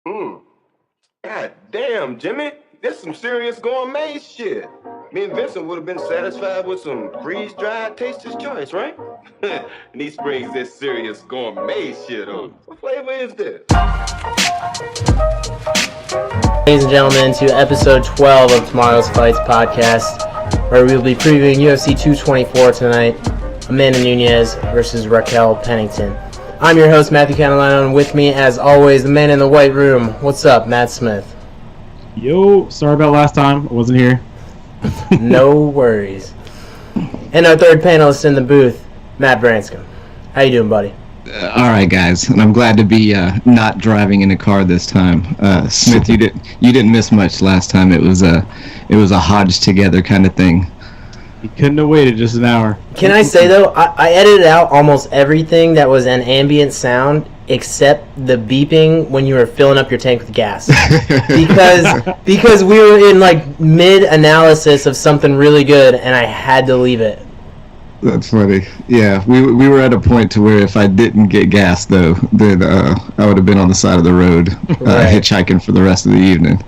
Hmm. God damn, Jimmy. This some serious gourmet shit. Me and Vincent would have been satisfied with some freeze-dried Taster's Choice, right? And he springs this serious gourmet shit on. What flavor is this? Ladies and gentlemen, to episode 12 of Tomorrow's Fights podcast, where we will be previewing UFC 224 tonight, Amanda Nunes versus Raquel Pennington. I'm your host, Matthew Catalano, and with me, as always, the man in the white room. What's up, Matt Smith? Yo, sorry about last time. I wasn't here. No worries. And our third panelist in the booth, Matt Branscombe. How you doing, buddy? All right, guys, and I'm glad to be not driving in a car this time. Smith, you didn't miss much last time. It was a hodged together kind of thing. You couldn't have waited just an hour. Can I say, though, I edited out almost everything that was an ambient sound except the beeping when you were filling up your tank with gas. because we were in, like, mid-analysis of something really good, and I had to leave it. That's funny. Yeah, we were at a point to where if I didn't get gas, though, then I would have been on the side of the road hitchhiking for the rest of the evening.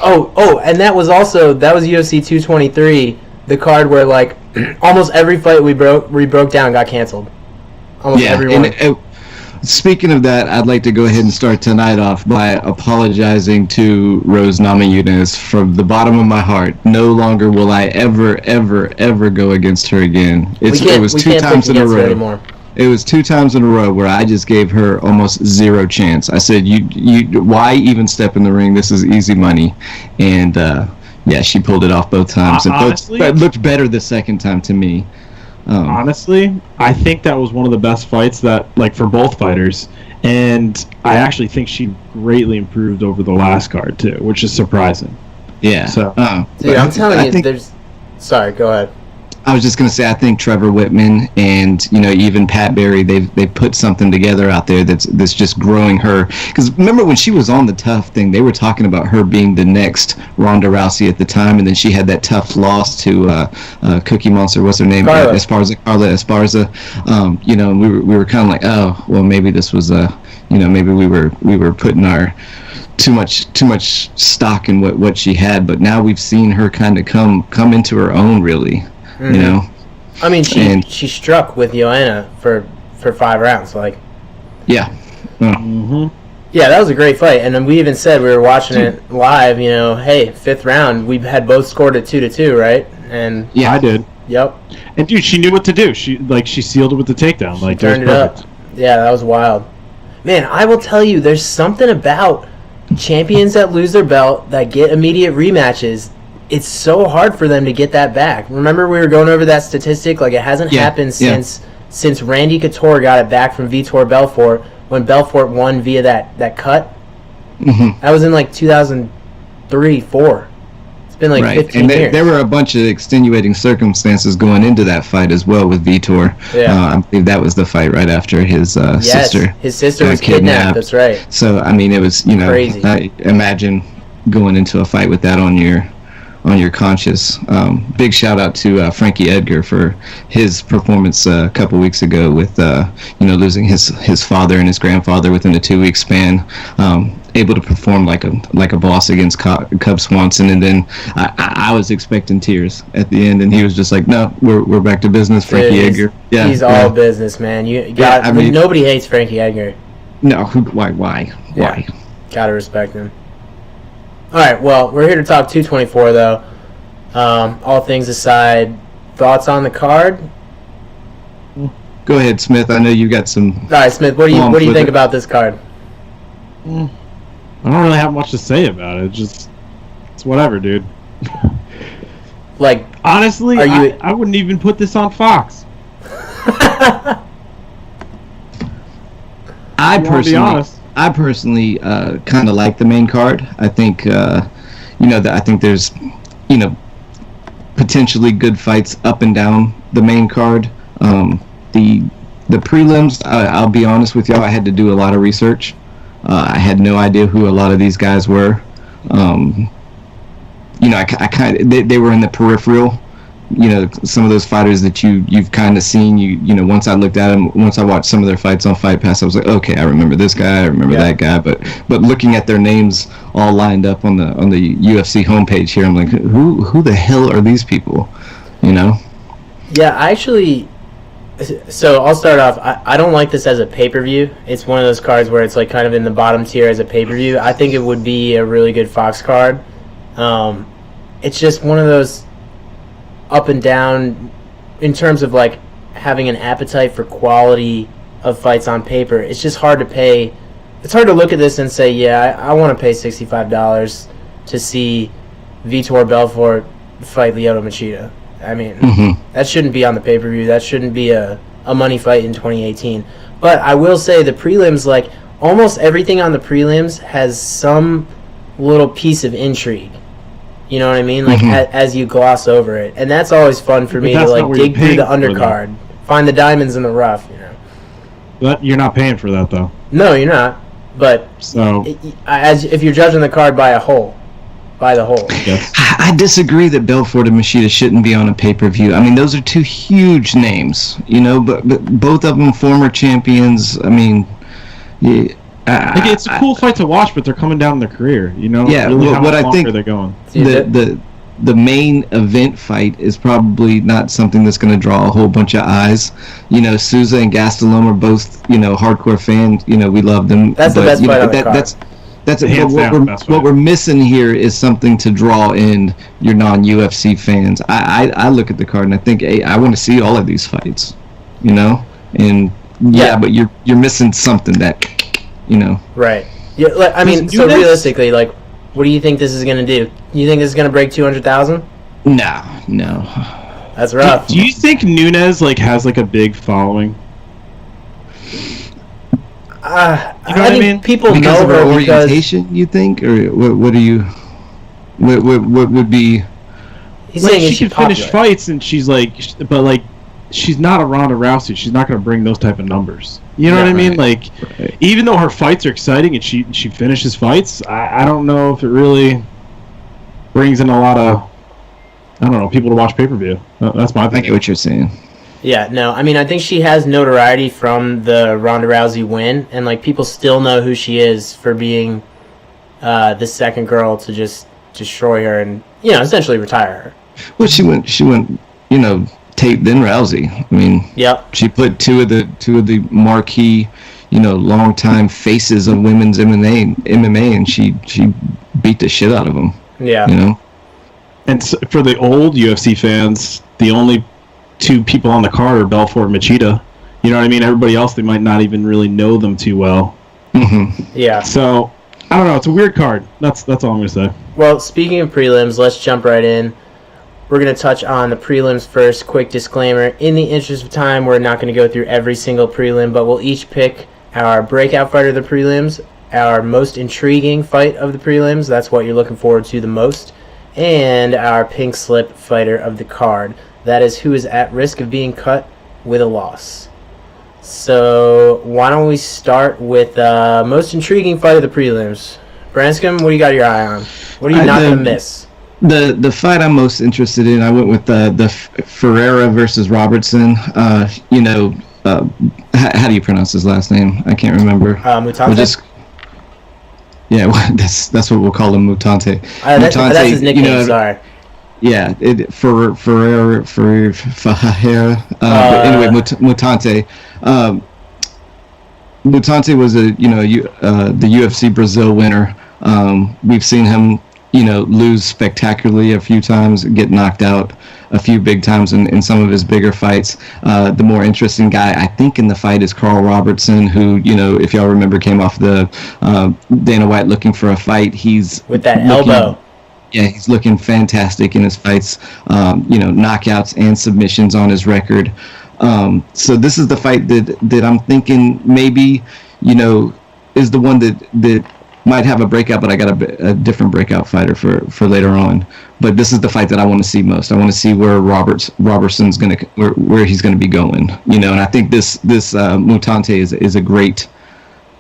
Oh, and that was UFC 223, the card where, like, almost every fight we broke down got canceled. Almost everyone. And speaking of that, I'd like to go ahead and start tonight off by apologizing to Rose Namajunas from the bottom of my heart. No longer will I ever go against her again. It was two times in a row. It was 2 times in a row where I just gave her almost zero chance. I said, "You, why even step in the ring? This is easy money," and she pulled it off both times. And honestly, it looked better the second time to me. Honestly, I think that was one of the best fights for both fighters, and I actually think she greatly improved over the last card too, which is surprising. Yeah. So, dude, I'm telling you, Sorry, go ahead. I was just going to say, I think Trevor Whitman and even Pat Barry, they put something together out there that's just growing her. Because remember when she was on the Tough thing, they were talking about her being the next Ronda Rousey at the time, and then she had that tough loss to Cookie Monster. What's her name? Carla Esparza. And we were kind of like, oh, well, maybe this was maybe we were putting our too much stock in what she had, but now we've seen her kind of come into her own, really. I mean, she struck with Joanna for 5 rounds, like. Yeah. Mm-hmm. Yeah, that was a great fight, and then we even said we were watching it live. Hey, 5th round, we had both scored at 2-2, right? And yeah, I did. Yep. And dude, she knew what to do. She sealed it with the takedown. Like, turned it up. Yeah, that was wild. Man, I will tell you, there's something about champions that lose their belt that get immediate rematches. It's so hard for them to get that back. Remember we were going over that statistic? Like, it hasn't happened since Randy Couture got it back from Vitor Belfort when Belfort won via that cut. Mm-hmm. That was in like 2003-4. It's been like 15 years. And there were a bunch of extenuating circumstances going into that fight as well with Vitor. Yeah. I believe that was the fight right after his sister. His sister was kidnapped. That's right. So I mean, it was crazy. Imagine going into a fight with that on your conscience. Big shout out to Frankie Edgar for his performance a couple weeks ago with losing his father and his grandfather within a 2-week span. Able to perform like a boss against Cub Swanson, and then I was expecting tears at the end, and he was just like, "No, we're back to business." Frankie Edgar, he's all business, man. Nobody hates Frankie Edgar. No, why? Gotta respect him. All right, well, we're here to talk 224, though. All things aside, thoughts on the card? Go ahead, Smith. I know you got some. All right, Smith. What do you think about this card? I don't really have much to say about it. It's whatever, dude. Like, honestly, I wouldn't even put this on Fox. I personally kind of like the main card. I think I think there's potentially good fights up and down the main card. The prelims, I'll be honest with y'all, I had to do a lot of research. I had no idea who a lot of these guys were. I kind of they were in the peripheral some of those fighters that you've kind of seen. Once I looked at them, once I watched some of their fights on Fight Pass, I was like, okay, I remember this guy, I remember that guy. But looking at their names all lined up on the UFC homepage here, I'm like, who the hell are these people? Yeah, so I'll start off. I don't like this as a pay-per-view. It's one of those cards where it's like kind of in the bottom tier as a pay-per-view. I think it would be a really good Fox card. It's just one of those up and down in terms of like having an appetite for quality of fights on paper. It's just hard to pay. It's hard to look at this and say, yeah, I want to pay $65 to see Vitor Belfort fight Lyoto Machida. I mean, that shouldn't be on the pay-per-view. That shouldn't be a money fight in 2018. But I will say the prelims, like, almost everything on the prelims has some little piece of intrigue. You know what I mean? Like, as you gloss over it. And that's always fun for me to, like, dig through the undercard, find the diamonds in the rough, But you're not paying for that, though. No, you're not. But if you're judging the card by the whole. Yes. I disagree that Belfort and Machida shouldn't be on a pay-per-view. I mean, those are two huge names, but both of them former champions. I mean, it's a cool fight to watch, but they're coming down in their career, Yeah, really, what I think are they going? The main event fight is probably not something that's going to draw a whole bunch of eyes. Souza and Gastelum are both, hardcore fans. We love them. That's the best fight on the card. What we're missing here is something to draw in your non-UFC fans. I look at the card and I think, hey, I want to see all of these fights, and but you're missing something that, Right. Yeah. I mean, so realistically, like, what do you think this is going to do? You think this is going to break 200,000? No. That's rough. Do you think Nunes has a big following? I mean? People because know of her her orientation, you think, or what do you? What would be? He's saying she can finish fights, and she's she's not a Ronda Rousey. She's not going to bring those type of numbers. You know what I mean? Even though her fights are exciting and she finishes fights, I don't know if it really brings in a lot of people to watch pay-per-view. That's my opinion. I get what you're saying. Yeah, no, I mean, I think she has notoriety from the Ronda Rousey win, and people still know who she is for being the second girl to just destroy her and essentially retire her. Well, she went, Tate then Rousey. I mean, yep. She put two of the marquee, long-time faces of women's MMA, and she beat the shit out of them. Yeah. And so for the old UFC fans, the only two people on the card are Belfort and Machida. You know what I mean? Everybody else, they might not even really know them too well. Yeah. So, I don't know. It's a weird card. That's all I'm going to say. Well, speaking of prelims, let's jump right in. We're going to touch on the prelims first. Quick disclaimer. In the interest of time, we're not going to go through every single prelim, but we'll each pick our breakout fighter of the prelims, our most intriguing fight of the prelims. That's what you're looking forward to the most. And our pink slip fighter of the card. That is who is at risk of being cut with a loss. So why don't we start with most intriguing fight of the prelims? Branscombe, what do you got your eye on? What are you not going to miss? The fight I'm most interested in, I went with the Ferreira versus Robertson. How do you pronounce his last name? I can't remember. Mutante? That's what we'll call him, Mutante. That's his nickname, sorry. Yeah, Ferreira. But anyway, Mutante. Mutante was the UFC Brazil winner. We've seen him, lose spectacularly a few times, get knocked out a few big times in some of his bigger fights. The more interesting guy, I think, in the fight is Carl Robertson, who, if y'all remember, came off the Dana White looking for a fight. He's with that elbow. Yeah, he's looking fantastic in his fights. Knockouts and submissions on his record. So this is the fight that I'm thinking maybe, is the one that might have a breakout, but I got a different breakout fighter for later on. But this is the fight that I want to see most. I want to see where Robertson's where he's gonna be going. And I think this Mutante is a great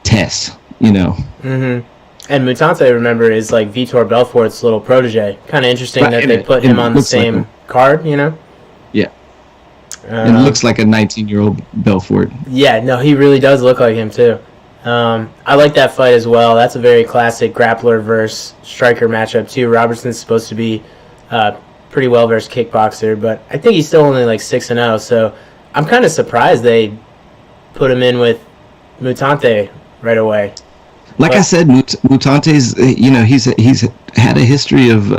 test. Mm-hmm. And Mutante, remember, is like Vitor Belfort's little protege. Kind of interesting that they put him on the same card. And looks like a 19-year-old Belfort. Yeah, no, he really does look like him too. I like that fight as well. That's a very classic grappler versus striker matchup too. Robertson's supposed to be pretty well versed kickboxer, but I think he's still only like 6-0. So I'm kind of surprised they put him in with Mutante right away. Like I said, Mutante's he's had a history of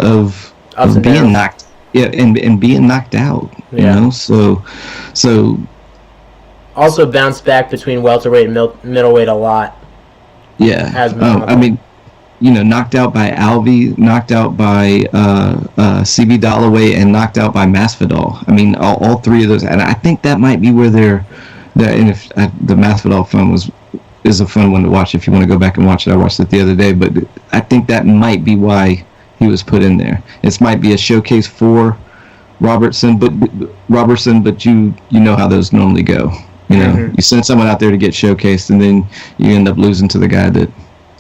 being knocked, and being knocked out. So also bounced back between welterweight and middleweight a lot. Yeah, knocked out by Alvey, knocked out by CB Dollaway, and knocked out by Masvidal. I mean, all three of those, and I think that might be where and if the Masvidal film is a fun one to watch if you want to go back and watch it. I watched it the other day, but I think that might be why he was put in there. It might be a showcase for Robertson, but you know how those normally go. You send someone out there to get showcased, and then you end up losing to the guy that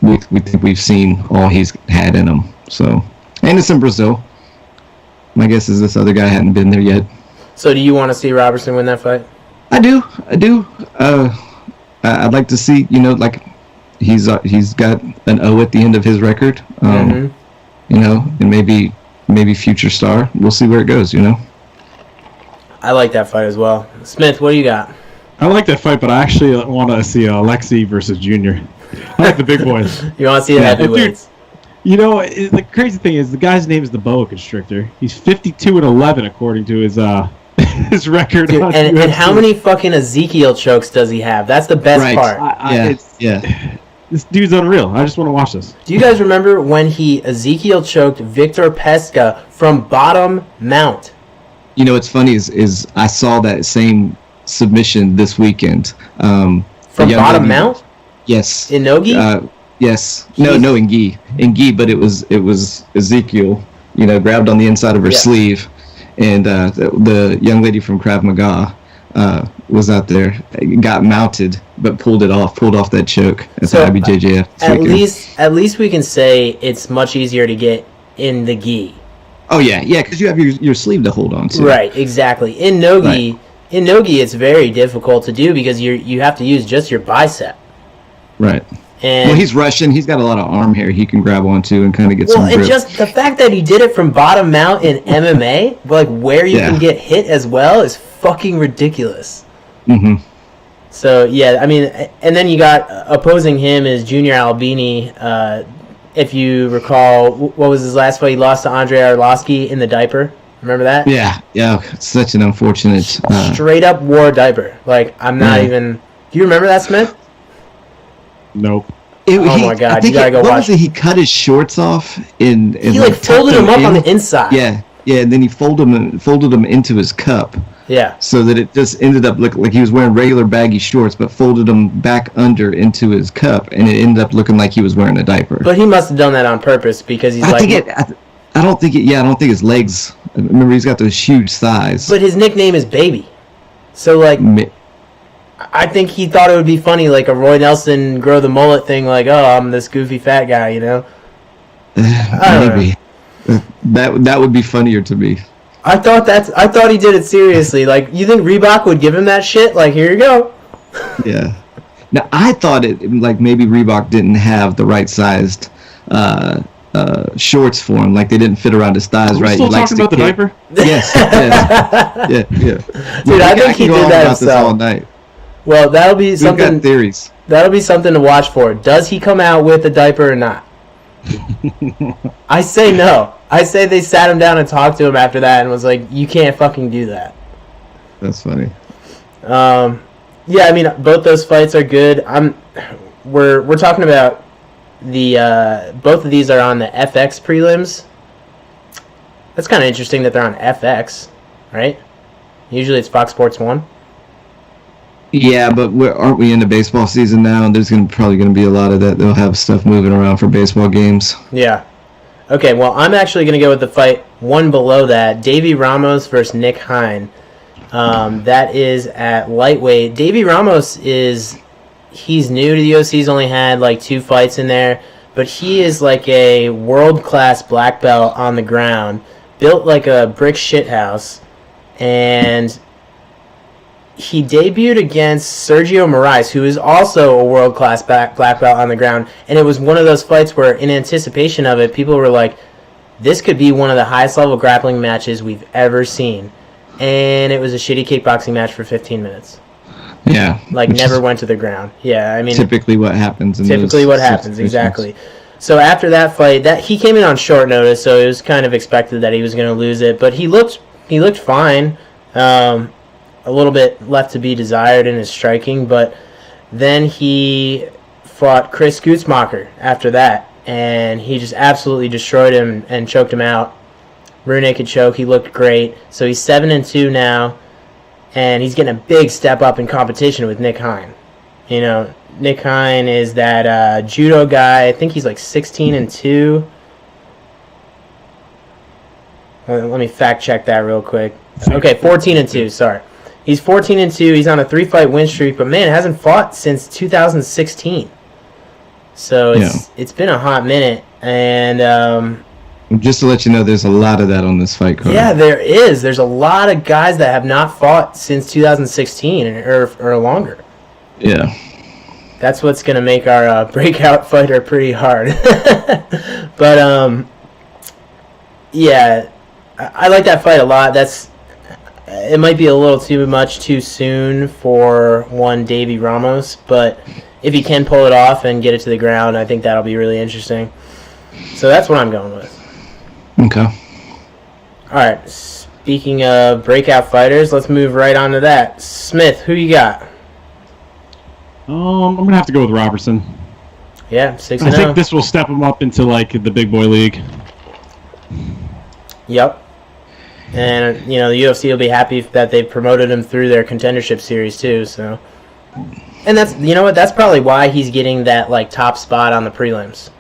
we think we've seen all he's had in him. So, and it's in Brazil. My guess is this other guy hadn't been there yet. So, do you want to see Robertson win that fight? I do. I'd like to see, like he's got an O at the end of his record, and maybe future star. We'll see where it goes. I like that fight as well. Smith, what do you got? I like that fight, but I actually want to see Alexi versus Junior. I like the big boys. You want to see the heavyweights? The crazy thing is the guy's name is the Boa Constrictor. He's 52-11 according to his his record. Dude, and how many fucking Ezekiel chokes does he have? That's the best part. This dude's unreal. I just want to watch this. Do you guys remember when Ezekiel choked Victor Pesca from bottom mount? What's funny is I saw that same submission this weekend. From bottom mount? Yes. In Nogi? Yes. No, in gi. In gi, but it was Ezekiel, grabbed on the inside of her sleeve. And the young lady from Krav Maga was out there, got mounted, but pulled off that choke at the IBJJF. At least we can say it's much easier to get in the gi. Oh yeah, because you have your sleeve to hold on to. Right, exactly. In Nogi, it's very difficult to do because you have to use just your bicep. Right. And he's Russian. He's got a lot of arm hair he can grab onto and kind of get some grip. And just the fact that he did it from bottom mount in MMA, like where you can get hit as well, is fucking ridiculous. Mm-hmm. So, yeah, I mean, and then you got opposing him is Junior Albini. If you recall, what was his last fight? He lost to Andrei Arlovsky in the diaper. Remember that? Yeah. It's such an unfortunate... Straight up war diaper. Like, I'm not even... Do you remember that, Smith? Nope. My God, you gotta go watch. He cut his shorts off he folded them up on the inside. Yeah, and then he folded them into his cup. Yeah. So that it just ended up looking like he was wearing regular baggy shorts, but folded them back under into his cup, and it ended up looking like he was wearing a diaper. But he must have done that on purpose because he's I don't think his legs. Remember, he's got those huge thighs. But his nickname is Baby, so I think he thought it would be funny, like a Roy Nelson grow the mullet thing, like, oh, I'm this goofy fat guy, Maybe. That would be funnier to me. I thought he did it seriously. Like, you think Reebok would give him that shit? Like, here you go. Yeah. Now, I thought maybe Reebok didn't have the right sized shorts for him. Like, they didn't fit around his thighs right. Still talking about the diaper? Yes. Dude, I think he did that himself. This all night. Well, that'll be something. We've got theories. That'll be something to watch for. Does he come out with a diaper or not? I say no. I say they sat him down and talked to him after that and was like, "You can't fucking do that." That's funny. Yeah, I mean, both those fights are good. We're talking about the both of these are on the FX prelims. That's kind of interesting that they're on FX, right? Usually it's Fox Sports 1. Yeah, but aren't we in the baseball season now? And there's probably going to be a lot of that. They'll have stuff moving around for baseball games. Yeah. Okay, well, I'm actually going to go with the fight one below that. Davy Ramos versus Nick Hine. That is at lightweight. Davy Ramos he's new to the UFC. He's only had like 2 fights in there. But he is like a world-class black belt on the ground. Built like a brick shithouse. And he debuted against Sergio Moraes, who is also a world-class black belt on the ground, and it was one of those fights where, in anticipation of it, people were like, this could be one of the highest-level grappling matches we've ever seen. And it was a shitty kickboxing match for 15 minutes. Yeah. Like, never went to the ground. Yeah, I mean... Typically what happens. Exactly. So after that fight, he came in on short notice, so it was kind of expected that he was going to lose it. But he looked fine. A little bit left to be desired in his striking, but then he fought Chris Gutzmacher after that, and he just absolutely destroyed him and choked him out. Rear naked choke. He looked great. So he's 7-2 now, and he's getting a big step up in competition with Nick Hein. You know, Nick Hein is that judo guy. I think he's like 16-2. Let me fact check that real quick. Okay, 14-2. Sorry. He's 14-2. He's on a 3-fight win streak, but man, hasn't fought since 2016. So it's been a hot minute, and just to let you know, there's a lot of that on this fight card. Yeah, there is. There's a lot of guys that have not fought since 2016 or longer. Yeah, that's what's gonna make our breakout fighter pretty hard. But yeah, I like that fight a lot. It might be a little too soon for one Davey Ramos, but if he can pull it off and get it to the ground, I think that'll be really interesting. So that's what I'm going with. Okay. All right. Speaking of breakout fighters, let's move right on to that. Smith, who you got? I'm gonna have to go with Robertson. Yeah, 6-0. I think this will step him up into like the big boy league. Yep. And, you know, the UFC will be happy that they promoted him through their contendership series, too, so. And that's, you know what, that's probably why he's getting that, like, top spot on the prelims.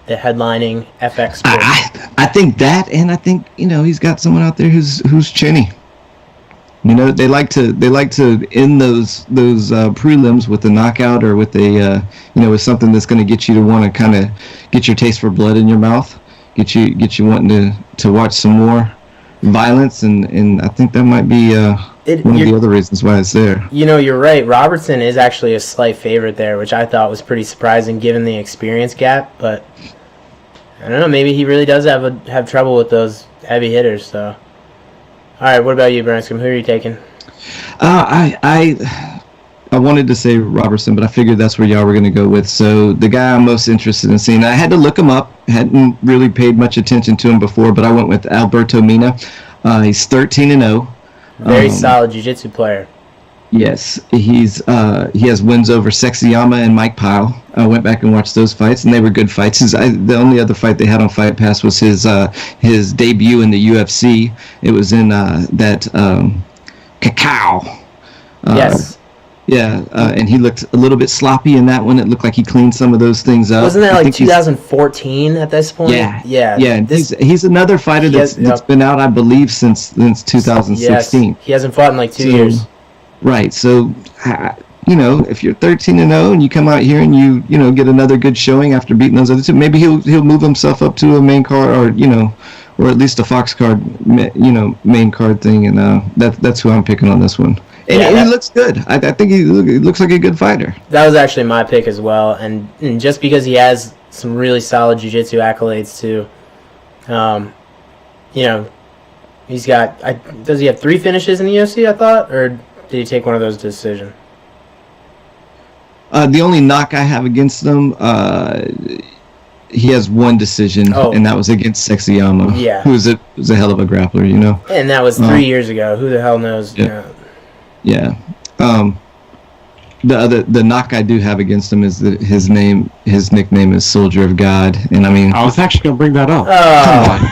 The headlining FX Sports. I think that, and I think, you know, he's got someone out there who's chinny. You know, they like to end those prelims with a knockout or with a, with something that's going to get you to want to kind of get your taste for blood in your mouth, get you wanting to watch some more violence, and I think that might be one of the other reasons why it's there. You know, you're right. Robertson is actually a slight favorite there, which I thought was pretty surprising given the experience gap. But I don't know. Maybe he really does have trouble with those heavy hitters. So, all right. What about you, Branscombe? Who are you taking? I wanted to say Robertson, but I figured that's where y'all were going to go with. So the guy I'm most interested in seeing, I had to look him up. Hadn't really paid much attention to him before, but I went with Alberto Mina. He's 13-0. Very solid jiu-jitsu player. Yes, he has wins over Sexyama and Mike Pyle. I went back and watched those fights, and they were good fights. The only other fight they had on Fight Pass was his debut in the UFC. It was in that Cacao. Yes. Yeah, and he looked a little bit sloppy in that one. It looked like he cleaned some of those things up. Wasn't that like 2014 at this point? Yeah. And he's another fighter that's been out, I believe, since 2016. Yes, he hasn't fought in like 2 years. Right. So, if you're 13-0 and you come out here and you get another good showing after beating those other two, maybe he'll move himself up to a main card or at least a Fox card, main card thing, and that's who I'm picking on this one. And he looks good. I think he looks like a good fighter. That was actually my pick as well. And just because he has some really solid jiu-jitsu accolades too, he's got. Does he have 3 finishes in the UFC? I thought, or did he take one of those to decision? The only knock I have against him, he has 1 decision, and that was against Sexyama. Yeah, who's a hell of a grappler, And that was 3 years ago. Who the hell knows? Yeah. Yeah. The knock I do have against him is that his nickname is Soldier of God, and I mean, I was actually gonna bring that up.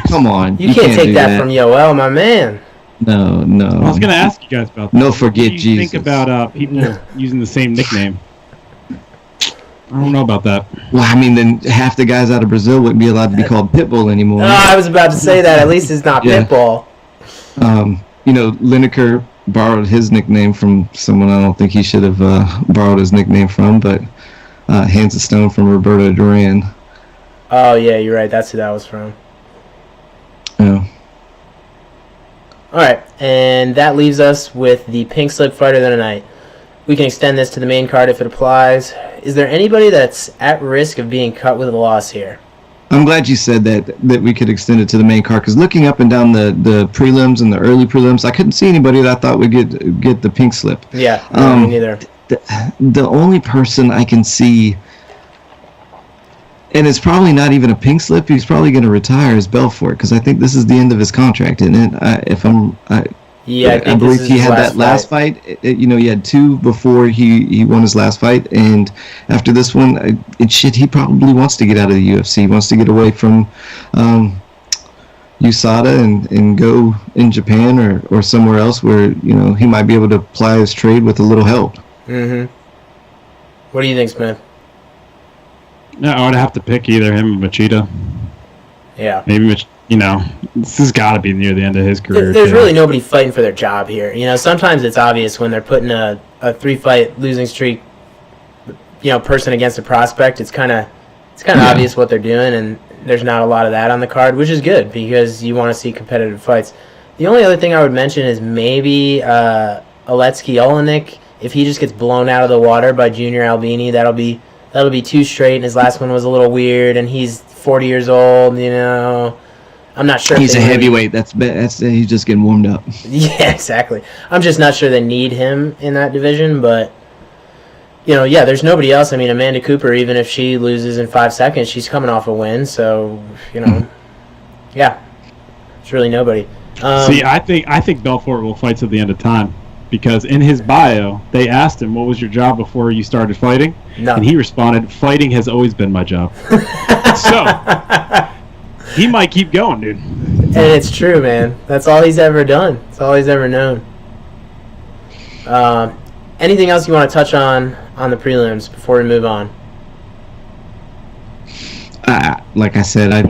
Come on. You can't take that from Yoel, my man. No. I was gonna ask you guys about that. No, forget Jesus. What do you think about people using the same nickname? I don't know about that. Well, I mean, then half the guys out of Brazil wouldn't be allowed to be called Pitbull anymore. I was about to say that. At least it's not Pitbull. Lineker borrowed his nickname from someone I don't think he should have borrowed his nickname from, but Hands of Stone from Roberto Duran. Oh, yeah, you're right. That's who that was from. Yeah. All right, and that leaves us with the pink slip fighter of the night. We can extend this to the main card if it applies. Is there anybody that's at risk of being cut with a loss here? I'm glad you said that we could extend it to the main card, because looking up and down the prelims and the early prelims, I couldn't see anybody that I thought would get the pink slip. Yeah, me neither. The only person I can see, and it's probably not even a pink slip, he's probably going to retire, is Belfort, because I think this is the end of his contract, isn't it? I believe he had that last fight. He had 2 before he won his last fight, and after this one, he probably wants to get out of the UFC. He wants to get away from USADA and go in Japan or somewhere else where he might be able to ply his trade with a little help. Mm-hmm. What do you think, Smith? No, I would have to pick either him or Machida. Yeah. Maybe this has got to be near the end of his career. There's really nobody fighting for their job here. Sometimes it's obvious when they're putting a 3-fight losing streak, person against a prospect. It's kind of obvious what they're doing, and there's not a lot of that on the card, which is good because you want to see competitive fights. The only other thing I would mention is maybe Aletsky Olenek. If he just gets blown out of the water by Junior Albini, that'll be 2 straight, and his last one was a little weird, and he's 40 years old, I'm not sure. He's a heavyweight. That's he's just getting warmed up. Yeah, exactly. I'm just not sure they need him in that division, but there's nobody else. I mean, Amanda Cooper, even if she loses in 5 seconds, she's coming off a win, so yeah, it's really nobody. See, I think Belfort will fight to the end of time. Because in his bio, they asked him, what was your job before you started fighting? No. And he responded, fighting has always been my job. So, he might keep going, dude. And it's true, man. That's all he's ever done. That's all he's ever known. Anything else you want to touch on the prelims before we move on? Like I said, I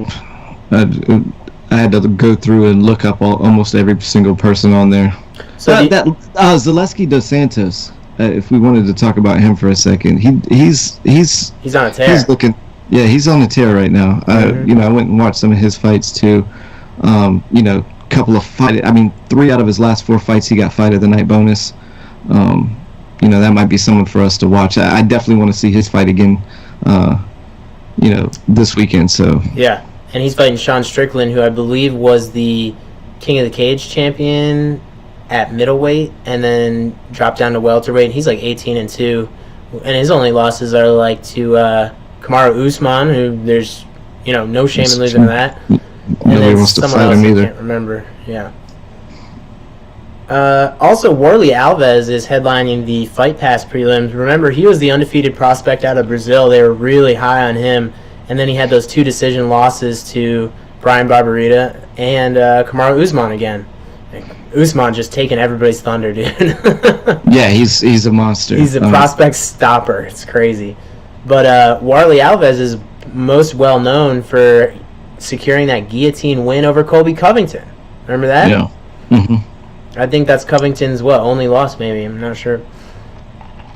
had to go through and look up almost every single person on there. So Zaleski dos Santos. If we wanted to talk about him for a second, he's on a tear. He's on a tear right now. I went and watched some of his fights too. Couple of fight. I mean, 3 out of his last 4 fights he got fight of the night bonus. That might be someone for us to watch. I definitely want to see his fight again. This weekend. So yeah, and he's fighting Sean Strickland, who I believe was the King of the Cage champion at middleweight, and then dropped down to welterweight. He's like 18-2, and his only losses are like to Kamaru Usman, who there's no shame in losing to that. Nobody wants to fight him either. I can't remember. Yeah. Also, Warley Alves is headlining the Fight Pass prelims. Remember, he was the undefeated prospect out of Brazil. They were really high on him, and then he had those 2 decision losses to Brian Barberita and Kamaru Usman again. Usman just taking everybody's thunder, dude. Yeah, he's a monster. He's a prospect stopper. It's crazy. But Warley Alves is most well known for securing that guillotine win over Colby Covington. Remember that? Yeah. Mm-hmm. I think that's Covington's only loss, maybe. I'm not sure.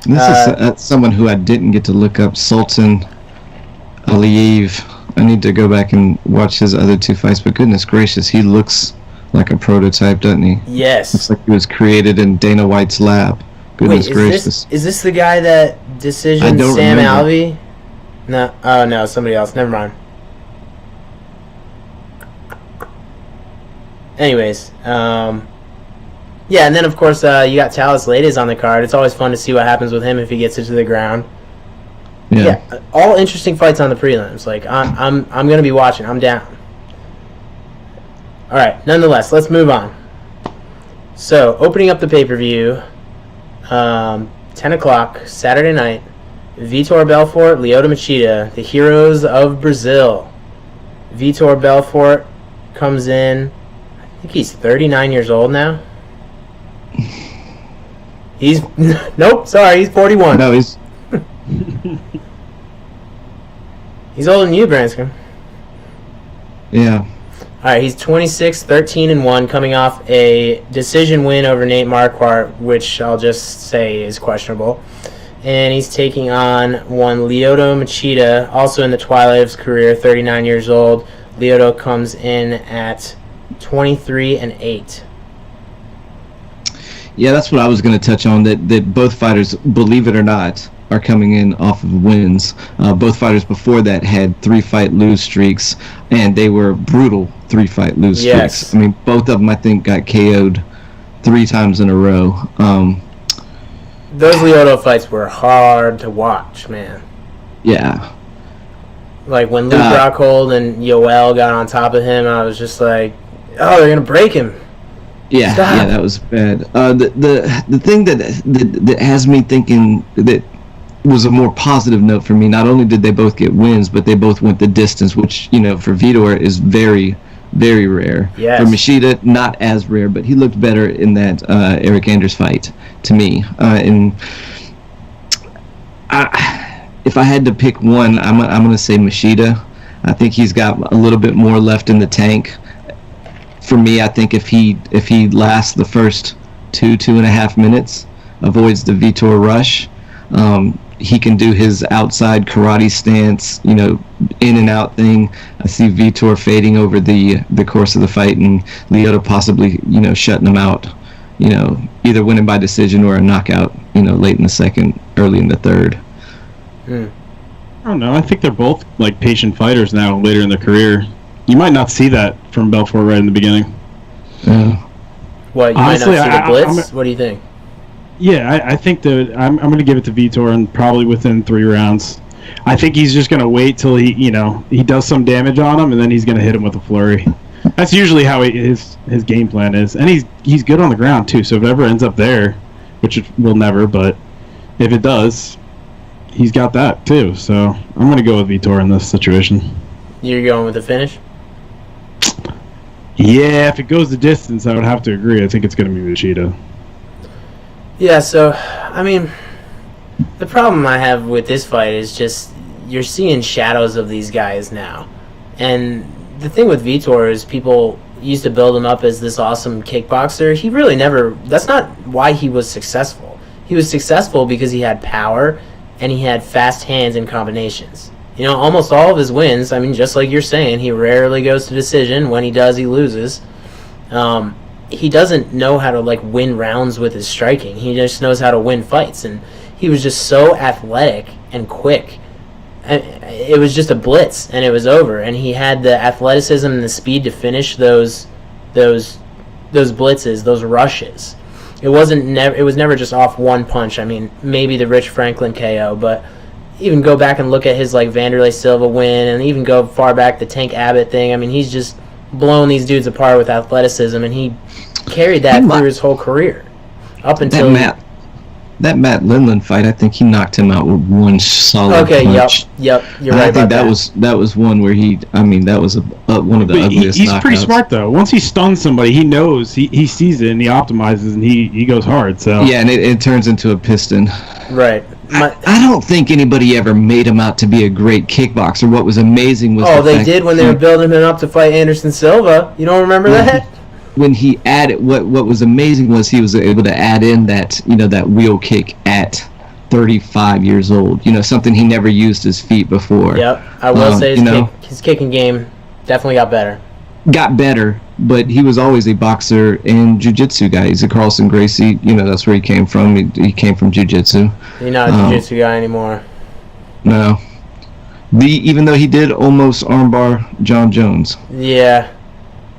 This is someone who I didn't get to look up, Sultan Aliyev. I need to go back and watch his other 2 fights, but goodness gracious, he looks like a prototype, doesn't he? Yes. Looks like he was created in Dana White's lab. Goodness gracious. Is this the guy that decision Sam Alvey? No. Oh, no, somebody else. Never mind. Anyways, yeah, and then, of course, you got Talis Lades on the card. It's always fun to see what happens with him if he gets it to the ground. Yeah, all interesting fights on the prelims. Like, I'm going to be watching. I'm down. All right, nonetheless, let's move on. So, opening up the pay-per-view, 10 o'clock, Saturday night, Vitor Belfort, Lyoto Machida, the heroes of Brazil. Vitor Belfort comes in, I think he's 39 years old now. He's, nope, sorry, he's 41. No, he's... He's older than you, Branscombe. Yeah. All right, he's 26, 13-1, coming off a decision win over Nate Marquardt, which I'll just say is questionable. And he's taking on one Lyoto Machida, also in the twilight of his career, 39 years old. Lyoto comes in at 23-8. Yeah, that's what I was going to touch on. That both fighters, believe it or not, are coming in off of wins. Both fighters before that had 3-fight lose streaks, and they were brutal 3-fight lose streaks. I mean, both of them I think got KO'd 3 times in a row. Those Lyoto fights were hard to watch, man. Yeah. Like when Luke Rockhold and Yoel got on top of him, I was just like, oh, they're gonna break him. Yeah, Stop. yeah, that was bad. The thing that has me thinking that was a more positive note for me. Not only did they both get wins, but they both went the distance, which for Vitor is very, very rare. Yes. For Machida, not as rare, but he looked better in that Eric Anders fight to me. If I had to pick one, I'm gonna say Machida. I think he's got a little bit more left in the tank. For me, I think if he lasts the first 2.5 minutes, avoids the Vitor rush, he can do his outside karate stance, in and out thing. I see Vitor fading over the course of the fight, and Lyoto possibly, shutting him out, either winning by decision or a knockout, late in the second, early in the third. I don't know. I think they're both like patient fighters now, later in their career. You might not see that from Belfort right in the beginning. What, you honestly, might not see the blitz? What do you think? Yeah, I think that I'm going to give it to Vitor, and probably within 3 rounds. I think he's just going to wait till he does some damage on him, and then he's going to hit him with a flurry. That's usually how his game plan is, and he's good on the ground too. So if it ever ends up there, which it will never, but if it does, he's got that too. So I'm going to go with Vitor in this situation. You're going with the finish? Yeah, if it goes the distance, I would have to agree. I think it's going to be Machida. Yeah, so, I mean, the problem I have with this fight is just you're seeing shadows of these guys now. And the thing with Vitor is people used to build him up as this awesome kickboxer. He really never... That's not why he was successful. He was successful because he had power and he had fast hands and combinations. Almost all of his wins, I mean, just like you're saying, he rarely goes to decision. When he does, he loses. He doesn't know how to, win rounds with his striking. He just knows how to win fights. And he was just so athletic and quick. It was just a blitz, and it was over. And he had the athleticism and the speed to finish those blitzes, those rushes. It was never just off one punch. I mean, maybe the Rich Franklin KO, but... Even go back and look at his Vanderlei Silva win, and even go far back the Tank Abbott thing. I mean, he's just blown these dudes apart with athleticism, and he carried that through his whole career up until that Matt Lindland fight. I think he knocked him out with one solid punch. Yep. You're right. I think that was one where that was one of the ugliest. He's knockouts. Pretty smart though. Once he stuns somebody, he knows he sees it and he optimizes and he goes hard. So yeah, and it turns into a piston. Right. I don't think anybody ever made him out to be a great kickboxer. What was amazing was they did when they were building him up to fight Anderson Silva. You don't remember that? When he added, what was amazing was he was able to add in that that wheel kick at 35 years old. Something he never used his feet before. Yep, I will say his kicking game definitely got better. But he was always a boxer and jiu-jitsu guy. He's a Carlson Gracie. That's where he came from. He came from jiu-jitsu. He's not a jiu-jitsu guy anymore. No. Even though he did almost armbar John Jones. Yeah.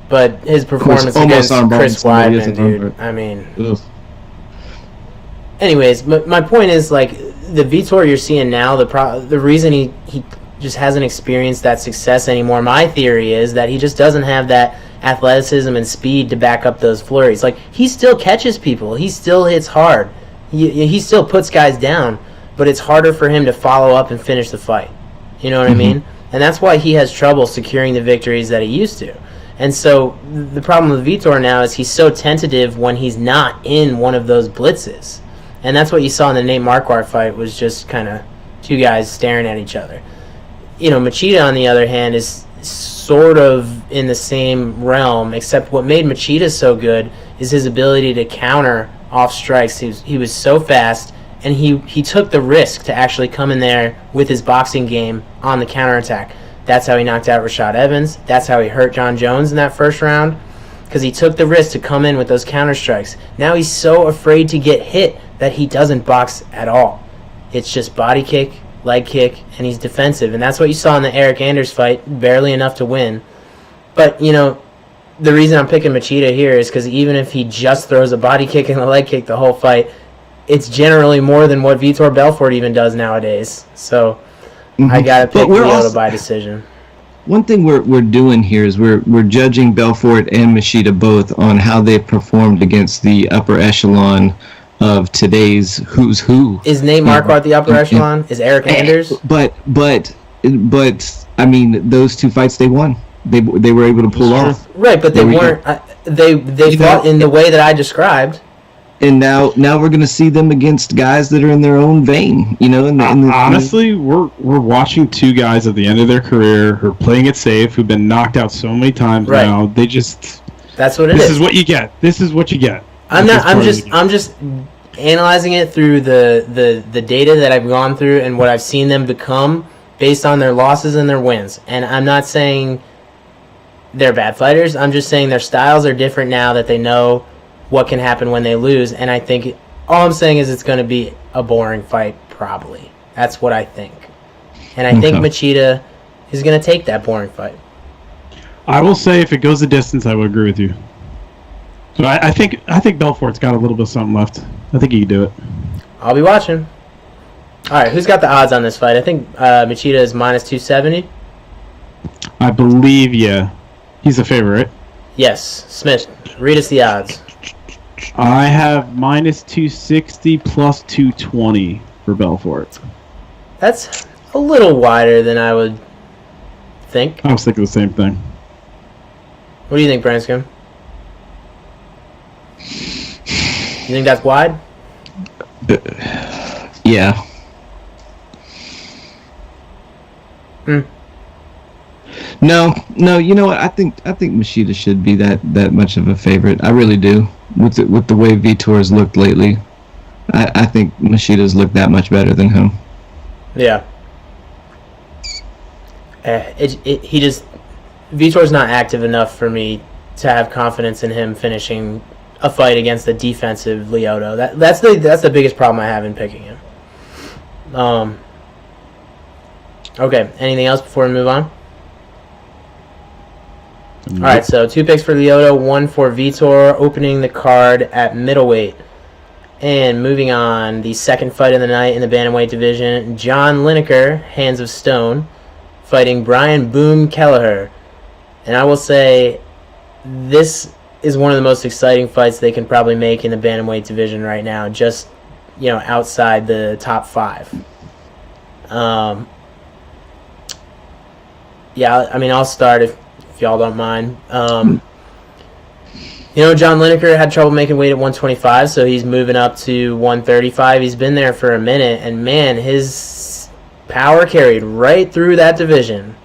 But his performance against Chris Weidman, dude, I mean... Ugh. Anyways, my point is, the Vitor you're seeing now, the reason he just hasn't experienced that success anymore, my theory is that he just doesn't have that athleticism and speed to back up those flurries. He still catches people. He still hits hard. He still puts guys down, but it's harder for him to follow up and finish the fight. You know what I mean? And that's why he has trouble securing the victories that he used to. And so the problem with Vitor now is he's so tentative when he's not in one of those blitzes. And that's what you saw in the Nate Marquardt fight, was just kind of two guys staring at each other. Machida, on the other hand, is sort of in the same realm, except what made Machida so good is his ability to counter off strikes. He was so fast, and he took the risk to actually come in there with his boxing game on the counterattack. That's how he knocked out Rashad Evans. That's how he hurt John Jones in that first round. because he took the risk to come in with those counter strikes. Now he's so afraid to get hit that he doesn't box at all. It's just body kick, leg kick, and he's defensive. And that's what you saw in the Eric Anders fight, barely enough to win. But, the reason I'm picking Machida here is because even if he just throws a body kick and a leg kick the whole fight, it's generally more than what Vitor Belfort even does nowadays. So I got to pick Lyoto by decision. One thing we're doing here is we're judging Belfort and Machida both on how they performed against the upper echelon of today's who's who. Is Nate Marquardt the upper echelon? Is Eric Anders? But I mean, those two fights they won. They were able to pull off. Right, but they weren't. They fought in the way that I described. And now we're going to see them against guys that are in their own vein, Honestly, we're watching two guys at the end of their career who are playing it safe, who've been knocked out so many times now. They just that's what it is. This is what you get. This is what you get. I'm just analyzing it through the data that I've gone through and what I've seen them become based on their losses and their wins. And I'm not saying they're bad fighters. I'm just saying their styles are different now that they know what can happen when they lose, and I think all I'm saying is it's going to be a boring fight, probably. That's what I think. And I think Machida is going to take that boring fight. I will say if it goes the distance, I would agree with you. So I think Belfort's got a little bit of something left. I think he can do it. I'll be watching. All right, who's got the odds on this fight? I think Machida is minus 270. I believe, yeah. He's a favorite. Yes. Smith, read us the odds. I have minus 260 plus 220 for Belfort. That's a little wider than I would think. I was thinking the same thing. What do you think, Branscombe? You think that's wide? Yeah. No. You know what? I think Machida should be that much of a favorite. I really do. With the way Vitor's looked lately, I think Machida's looked that much better than him. Yeah. Vitor's not active enough for me to have confidence in him finishing a fight against the defensive Lyoto. That's the biggest problem I have in picking him. Okay. Anything else before we move on? All right, so 2 picks for Lyoto, 1 for Vitor, opening the card at middleweight. And moving on, the second fight of the night in the bantamweight division, John Lineker, Hands of Stone, fighting Brian Boom Kelleher. And I will say, this is one of the most exciting fights they can probably make in the bantamweight division right now, just, outside the top 5. I'll start if y'all don't mind. John Lineker had trouble making weight at 125, so he's moving up to 135. He's been there for a minute, and man, his power carried right through that division.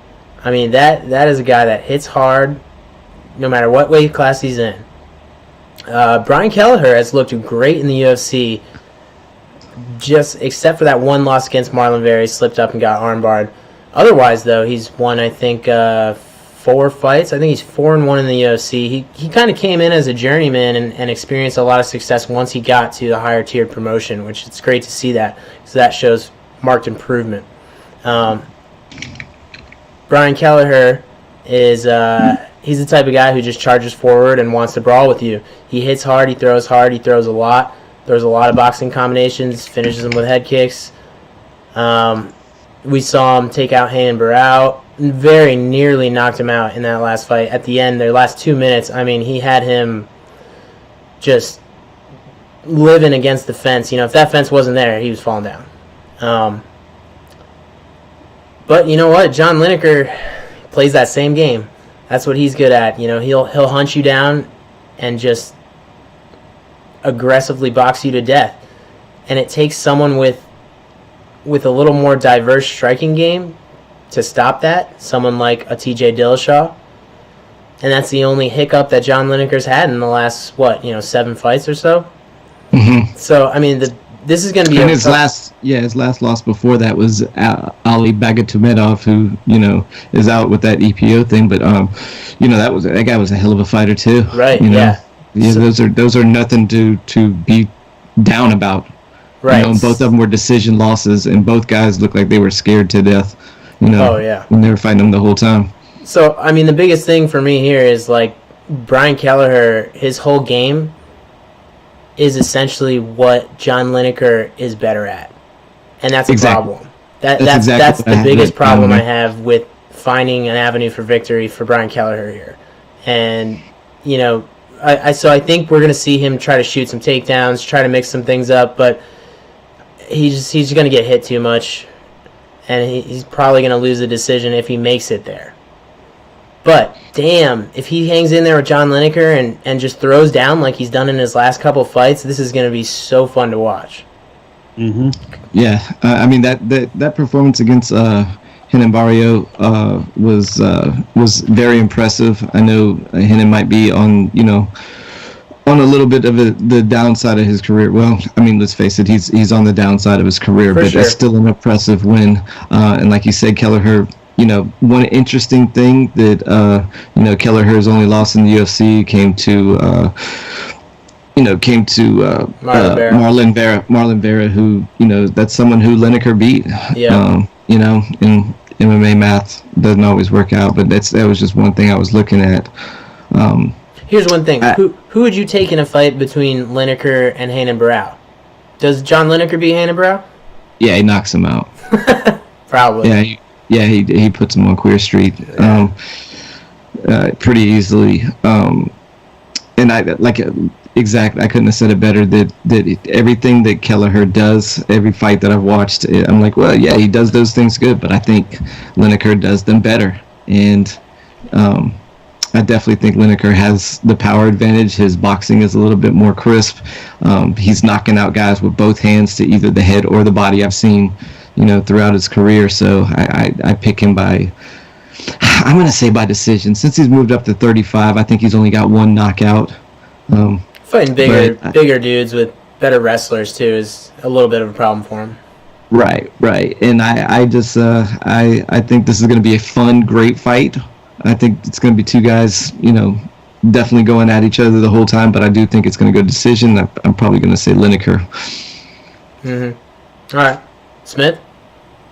I mean, that is a guy that hits hard no matter what weight class he's in. Brian Kelleher has looked great in the UFC, just except for that one loss against Marlon Vera. He slipped up and got armbarred. Otherwise, though, he's won, I think, 4 fights. I think he's 4-1 in the UFC. He kind of came in as a journeyman and experienced a lot of success once he got to the higher tiered promotion, which it's great to see that, because that shows marked improvement. Brian Kelleher is he's the type of guy who just charges forward and wants to brawl with you. He hits hard, he throws a lot. There's a lot of boxing combinations, finishes them with head kicks. We saw him take out Hayan Barao. Very nearly knocked him out in that last fight. At the end, their last 2 minutes, I mean, he had him just living against the fence. If that fence wasn't there, he was falling down. But you know what? John Lineker plays that same game. That's what he's good at. He'll hunt you down and just aggressively box you to death. And it takes someone with a little more diverse striking game to stop that, someone like a TJ Dillashaw. And that's the only hiccup that John Lineker's had in the last, 7 fights or so. Mm-hmm. So, I mean, this is going to be his last loss before that was Ali Bagatoumedov, who is out with that EPO thing. But that guy was a hell of a fighter too. Right. Those are nothing to be down about. Right. Both of them were decision losses, and both guys looked like they were scared to death. When they were fighting them the whole time. So I mean, the biggest thing for me here is like Brian Kelleher. His whole game is essentially what John Lineker is better at, and that's a problem. That's the biggest problem I have with finding an avenue for victory for Brian Kelleher here. And I think we're going to see him try to shoot some takedowns, try to mix some things up, but he's going to get hit too much, and he's probably going to lose the decision if he makes it there. But, damn, if he hangs in there with John Lineker and just throws down like he's done in his last couple fights, this is going to be so fun to watch. Mm-hmm. Yeah, I mean, that performance against Renan Barrio was very impressive. I know Renan might be on a little bit of the downside of his career. Well, I mean, let's face it, he's on the downside of his career, but that's still an impressive win. And like you said, Kelleher, one interesting thing that Kelleher's only loss in the UFC came to Marlon Vera, who that's someone who Lineker beat. Yeah. In MMA math doesn't always work out, but that was just one thing I was looking at. Here's one thing: who would you take in a fight between Lineker and Renan Barão? Does John Lineker beat Renan Barão? Yeah, he knocks him out. Probably. Yeah, he puts him on Queer Street pretty easily. And I couldn't have said it better. That everything that Kelleher does, every fight that I've watched, I'm like, well, yeah, he does those things good, but I think Lineker does them better. And I definitely think Lineker has the power advantage. His boxing is a little bit more crisp. He's knocking out guys with both hands to either the head or the body. I've seen, throughout his career. So I pick him by, I'm going to say by decision. Since he's moved up to 35, I think he's only got one knockout. Fighting bigger dudes with better wrestlers too is a little bit of a problem for him. Right. And I think this is going to be a fun, great fight. I think it's going to be two guys, definitely going at each other the whole time, but I do think it's going to go decision. I'm probably going to say Lineker. Mm-hmm. All right. Smith,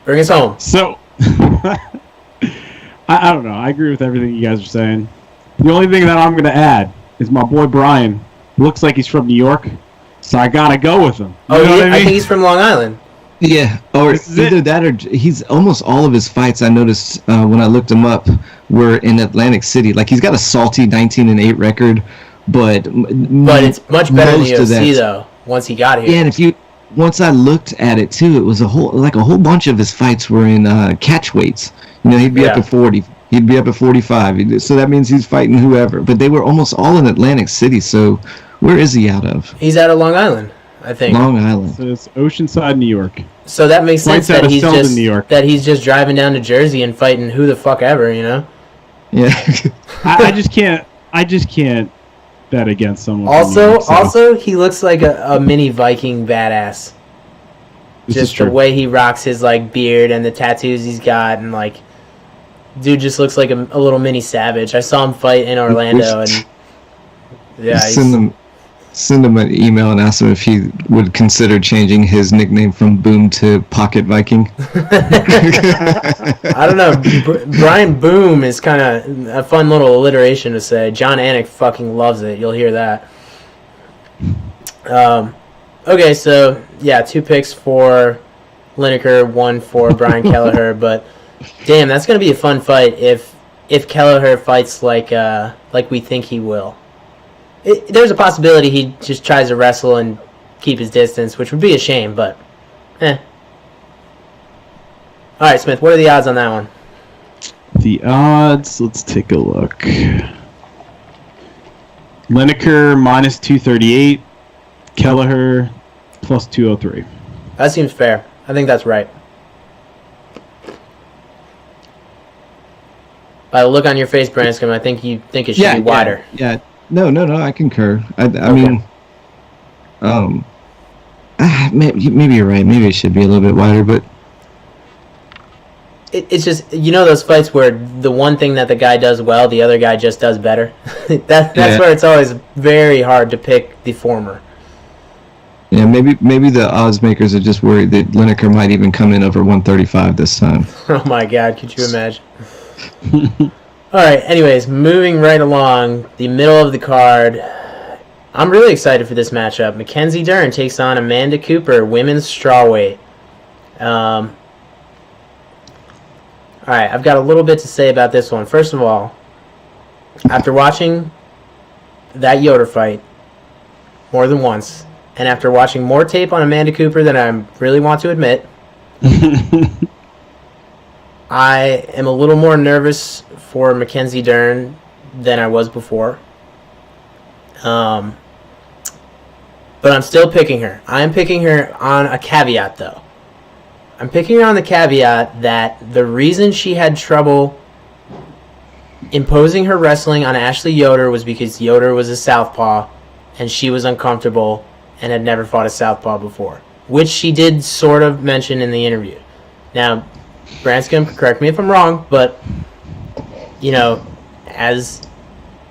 bring us home. So, I don't know. I agree with everything you guys are saying. The only thing that I'm going to add is my boy Brian looks like he's from New York, so I got to go with him. You know what I mean? I think he's from Long Island. Yeah, or either that or he's almost all of his fights, I noticed when I looked him up, were in Atlantic City. Like, he's got a salty 19-8 record, but it's much better than the UFC, though, once he got here. Yeah, and once I looked at it, too, it was a whole bunch of his fights were in catch weights. He'd be up at 40. He'd be up at 45. So that means he's fighting whoever. But they were almost all in Atlantic City, so where is he out of? He's out of Long Island, I think. Long Island. So it's Oceanside, New York. So that makes sense that he's just driving down to Jersey and fighting who the fuck ever, Yeah. I just can't bet against someone. Also, he looks like a mini Viking badass. Just the way he rocks his beard and the tattoos he's got, and dude just looks like a little mini savage. I saw him fight in Orlando, and yeah, send him an email and ask him if he would consider changing his nickname from Boom to Pocket Viking. I don't know. Brian Boom is kind of a fun little alliteration to say. John Anik fucking loves it. You'll hear that. Okay, so yeah, 2 picks for Lineker, 1 for Brian Kelleher, but damn, that's gonna be a fun fight if Kelleher fights like we think he will. There's a possibility he just tries to wrestle and keep his distance, which would be a shame, but All right, Smith, what are the odds on that one? The odds, let's take a look. Lineker minus 238, Kelleher plus 203. That seems fair. I think that's right. By the look on your face, Branscombe, I think you think it should be wider. Yeah. No, I concur. I mean, maybe you're right. Maybe it should be a little bit wider, but It's just, those fights where the one thing that the guy does well, the other guy just does better. That's where it's always very hard to pick the former. Yeah, maybe the odds makers are just worried that Lineker might even come in over 135 this time. Oh my God, could you imagine? All right, anyways, moving right along, the middle of the card. I'm really excited for this matchup. Mackenzie Dern takes on Amanda Cooper, women's strawweight. All right, I've got a little bit to say about this one. First of all, after watching that Yoder fight more than once, and after watching more tape on Amanda Cooper than I really want to admit, I am a little more nervous for Mackenzie Dern than I was before. But I'm still picking her. I'm picking her on a caveat, though. I'm picking her on the caveat that the reason she had trouble imposing her wrestling on Ashley Yoder was because Yoder was a southpaw and she was uncomfortable and had never fought a southpaw before, which she did sort of mention in the interview. Now, Branscombe, correct me if I'm wrong, but, as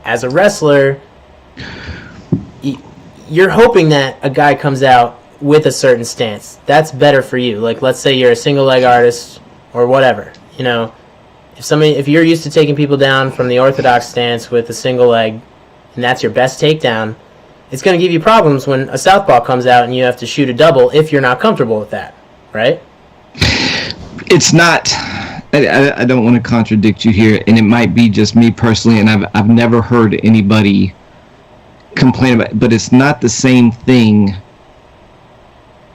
a wrestler, you're hoping that a guy comes out with a certain stance. That's better for you. Like, let's say you're a single leg artist or whatever. If you're used to taking people down from the orthodox stance with a single leg, and that's your best takedown, it's going to give you problems when a southpaw comes out and you have to shoot a double if you're not comfortable with that, right? It's not. I don't want to contradict you here, and it might be just me personally, and I've never heard anybody complain about it, but it's not the same thing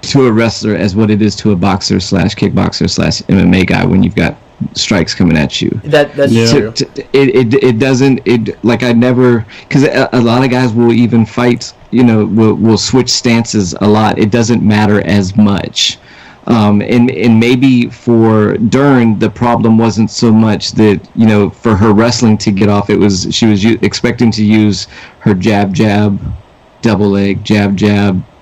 to a wrestler as what it is to a boxer / kickboxer / MMA guy when you've got strikes coming at you. That's true. It doesn't, like, I never, because a lot of guys will even fight, will switch stances a lot. It doesn't matter as much. And maybe for Dern, the problem wasn't so much that, for her wrestling to get off, she was expecting to use her jab, double leg, jab,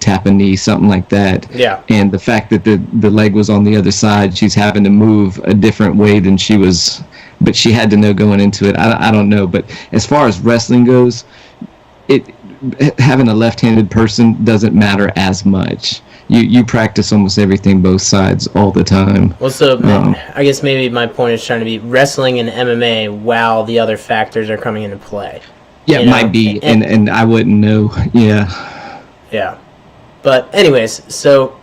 tap a knee, something like that. Yeah. And the fact that the leg was on the other side, she's having to move a different way than she was, but she had to know going into it. I don't know. But as far as wrestling goes, having a left-handed person doesn't matter as much. You practice almost everything both sides all the time. Well, so I guess maybe my point is trying to be wrestling and MMA while the other factors are coming into play. Yeah, it might be, and I wouldn't know. Yeah. Yeah. But anyways, so,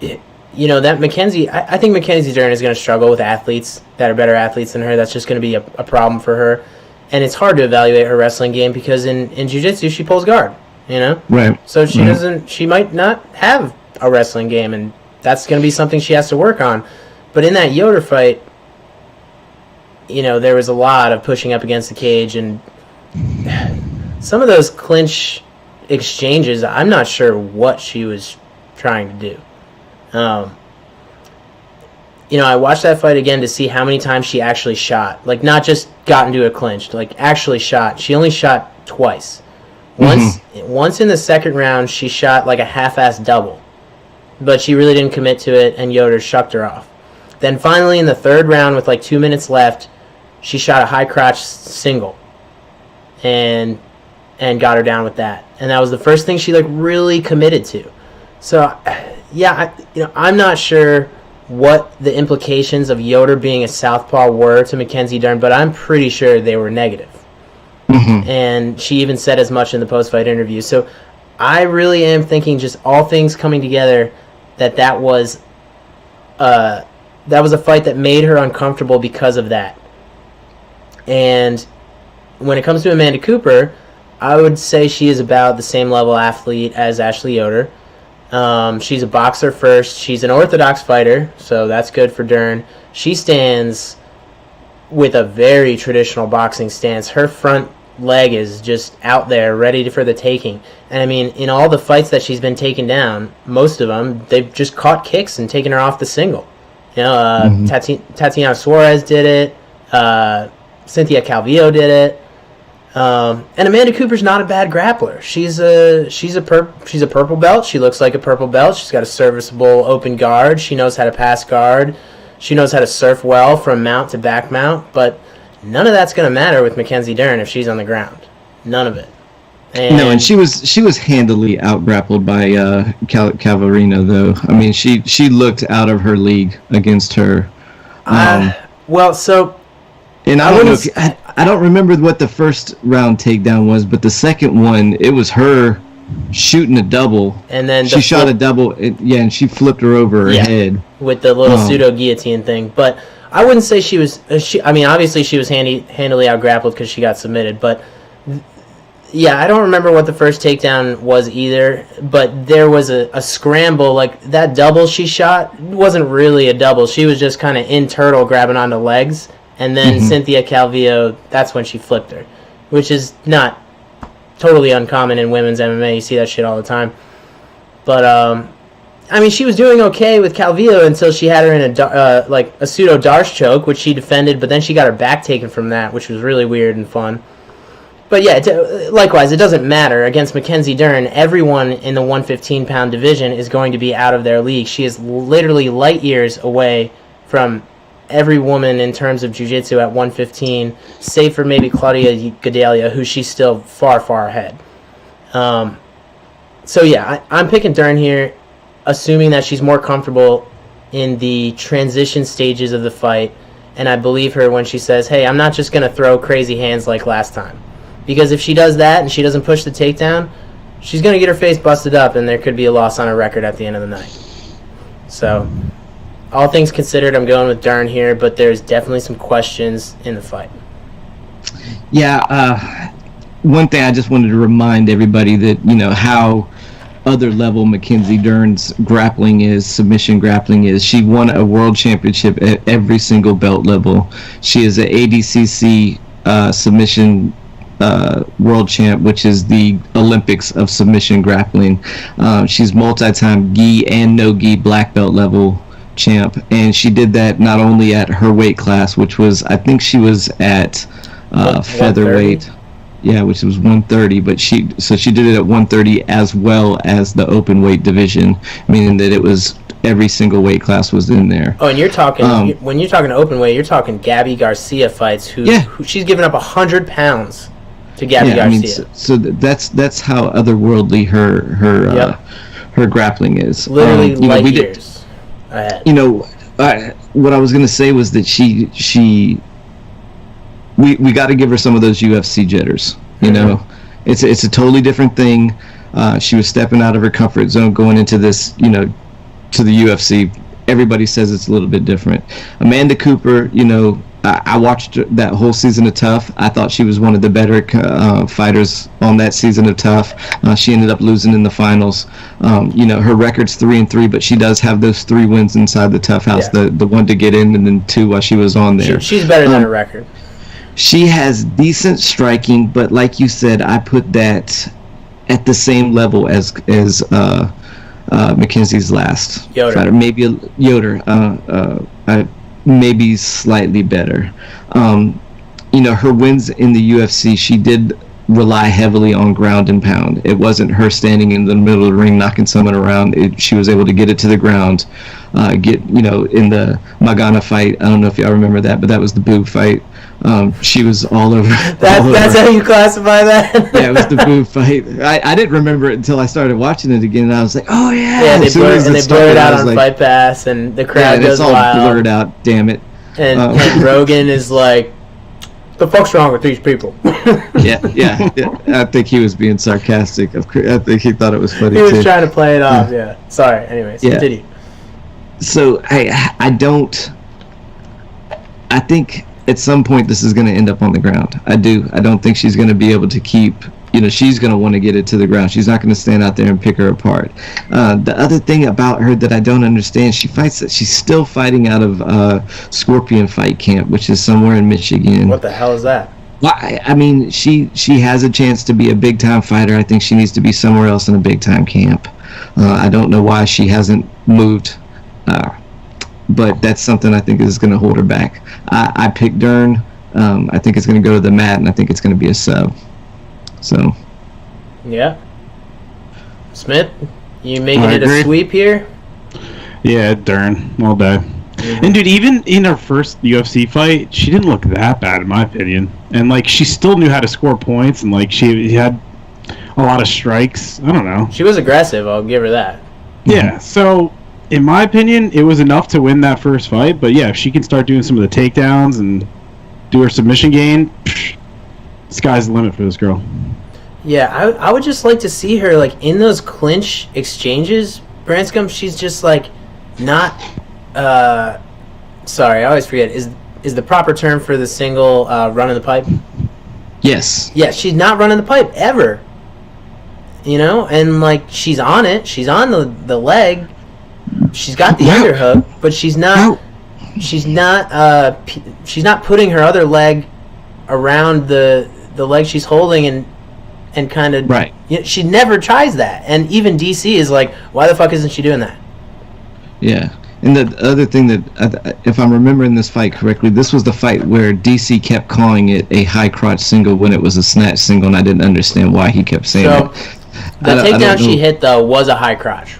that Mackenzie, I think Mackenzie Dern is going to struggle with athletes that are better athletes than her. That's just going to be a problem for her. And it's hard to evaluate her wrestling game because in Jiu-Jitsu, she pulls guard, Right. So she might not have a wrestling game, and that's going to be something she has to work on. But in that Yoder fight, there was a lot of pushing up against the cage, and some of those clinch exchanges, I'm not sure what she was trying to do. I watched that fight again to see how many times she actually shot. Like, not just got into a clinch, like actually shot. She only shot twice. Once in the second round, she shot like a half-assed double. But she really didn't commit to it, and Yoder shucked her off. Then finally in the third round with like 2 minutes left, she shot a high crotch single. And got her down with that. And that was the first thing she really committed to. So, yeah, I'm not sure what the implications of Yoder being a southpaw were to Mackenzie Dern, but I'm pretty sure they were negative. And she even said as much in the post-fight interview. So I really am thinking, just all things coming together, that was a fight that made her uncomfortable because of that. And when it comes to Amanda Cooper, I would say she is about the same level athlete as Ashley Yoder. She's a boxer first. She's an orthodox fighter, so that's good for Dern. She stands with a very traditional boxing stance. Her front leg is just out there, ready for the taking. And I mean, in all the fights that she's been taken down, most of them, they've just caught kicks and taken her off the single. Tatiana Suarez did it. Cynthia Calvillo did it. And Amanda Cooper's not a bad grappler. She's a purple belt. She looks like a purple belt. She's got a serviceable open guard. She knows how to pass guard. She knows how to surf well from mount to back mount. But none of that's going to matter with Mackenzie Dern if she's on the ground. None of it. And she was handily out-grappled by Calvarino, though. I mean, she looked out of her league against her. And I don't remember what the first round takedown was, but the second one, it was her shooting a double. And then she shot a double, and she flipped her over her head. With the little pseudo-guillotine thing. But I wouldn't say she was... obviously she was handily out-grappled because she got submitted, but... Yeah, I don't remember what the first takedown was either, but there was a scramble. Like, that double she shot wasn't really a double. She was just kind of in turtle grabbing onto legs, and then Cynthia Calvillo, that's when she flipped her, which is not totally uncommon in women's MMA. You see that shit all the time. But, she was doing okay with Calvillo until she had her in a pseudo-Darce choke, which she defended, but then she got her back taken from that, which was really weird and fun. But yeah, likewise, it doesn't matter. Against Mackenzie Dern, everyone in the 115-pound division is going to be out of their league. She is literally light years away from every woman in terms of jiu-jitsu at 115, save for maybe Claudia Gadelha, who she's still far, far ahead. So yeah, I'm picking Dern here, assuming that she's more comfortable in the transition stages of the fight, and I believe her when she says, hey, I'm not just going to throw crazy hands like last time. Because if she does that and she doesn't push the takedown, she's going to get her face busted up, and there could be a loss on her record at the end of the night. So, all things considered, I'm going with Dern here, but there's definitely some questions in the fight. Yeah, one thing I just wanted to remind everybody that, how other level Mackenzie Dern's grappling is, submission grappling is. She won a world championship at every single belt level. She is an ADCC submission world champ, which is the Olympics of submission grappling. She's multi-time gi and no gi black belt level champ, and she did that not only at her weight class, which was, I think she was at featherweight, which was 130, but she did it at 130 as well as the open weight division, meaning that it was every single weight class was in there. Oh, and you're talking when you're talking open weight, you're talking Gabby Garcia fights, who she's given up 100 pounds to Gabby Garcia. So that's how otherworldly her grappling is. Literally light years ahead. What I was going to say was that we got to give her some of those UFC jitters. It's a totally different thing. She was stepping out of her comfort zone going into this, to the UFC. Everybody says it's a little bit different. Amanda Cooper, I watched that whole season of Tough. I thought she was one of the better fighters on that season of Tough. She ended up losing in the finals. Her record's 3-3, but she does have those 3 wins inside the Tough House. Yeah. The one to get in, and then 2 while she was on there. She's better than her record. She has decent striking, but like you said, I put that at the same level as Mackenzie's last fighter. Maybe Yoder. Maybe slightly better. Her wins in the UFC, she did rely heavily on ground and pound. It wasn't her standing in the middle of the ring knocking someone around. She was able to get it to the ground. In the Magana fight, I don't know if y'all remember that, but that was the boob fight. She was all over. That's how you classify that? Yeah, it was the boob fight. I didn't remember it until I started watching it again, and I was like, oh yeah. Yeah, they blurred it out on Fight Pass, and the crowd goes wild. It's all blurred out, damn it. And Rogan is like, the fuck's wrong with these people? yeah. I think he was being sarcastic. I think he thought it was funny. He was trying to play it off, yeah. Sorry, anyways, continue. So, I think at some point this is going to end up on the ground. I don't think she's going to be able to keep, she's going to want to get it to the ground. She's not going to stand out there and pick her apart. The other thing about her that I don't understand, she's still fighting out of Scorpion Fight Camp, which is somewhere in Michigan. What the hell is that? Well, she has a chance to be a big-time fighter. I think she needs to be somewhere else in a big-time camp. I don't know why she hasn't moved, but that's something I think is going to hold her back. I picked Dern. I think it's going to go to the mat, and I think it's going to be a sub. So. Yeah. Smith, you making it a sweep here? Yeah, Dern all day. Mm-hmm. And dude, even in her first UFC fight, she didn't look that bad in my opinion. And like, she still knew how to score points, and like, she had a lot of strikes. I don't know. She was aggressive. I'll give her that. Yeah. So, in my opinion, it was enough to win that first fight. But yeah, if she can start doing some of the takedowns and do her submission game, sky's the limit for this girl. Yeah, I would just like to see her like in those clinch exchanges. Branscombe, she's just like not. Sorry, I always forget. Is the proper term for the single running the pipe? Yes. Yeah, she's not running the pipe ever. You know, and like she's on it. She's on the leg. She's got the underhook, but she's not. She's not putting her other leg around the leg she's holding and kind of right. You know, she never tries that, and even DC is like, why the fuck isn't she doing that? Yeah, and the other thing that, if I'm remembering this fight correctly, this was the fight where DC kept calling it a high crotch single when it was a snatch single, and I didn't understand why he kept saying it. The takedown she hit though was a high crotch.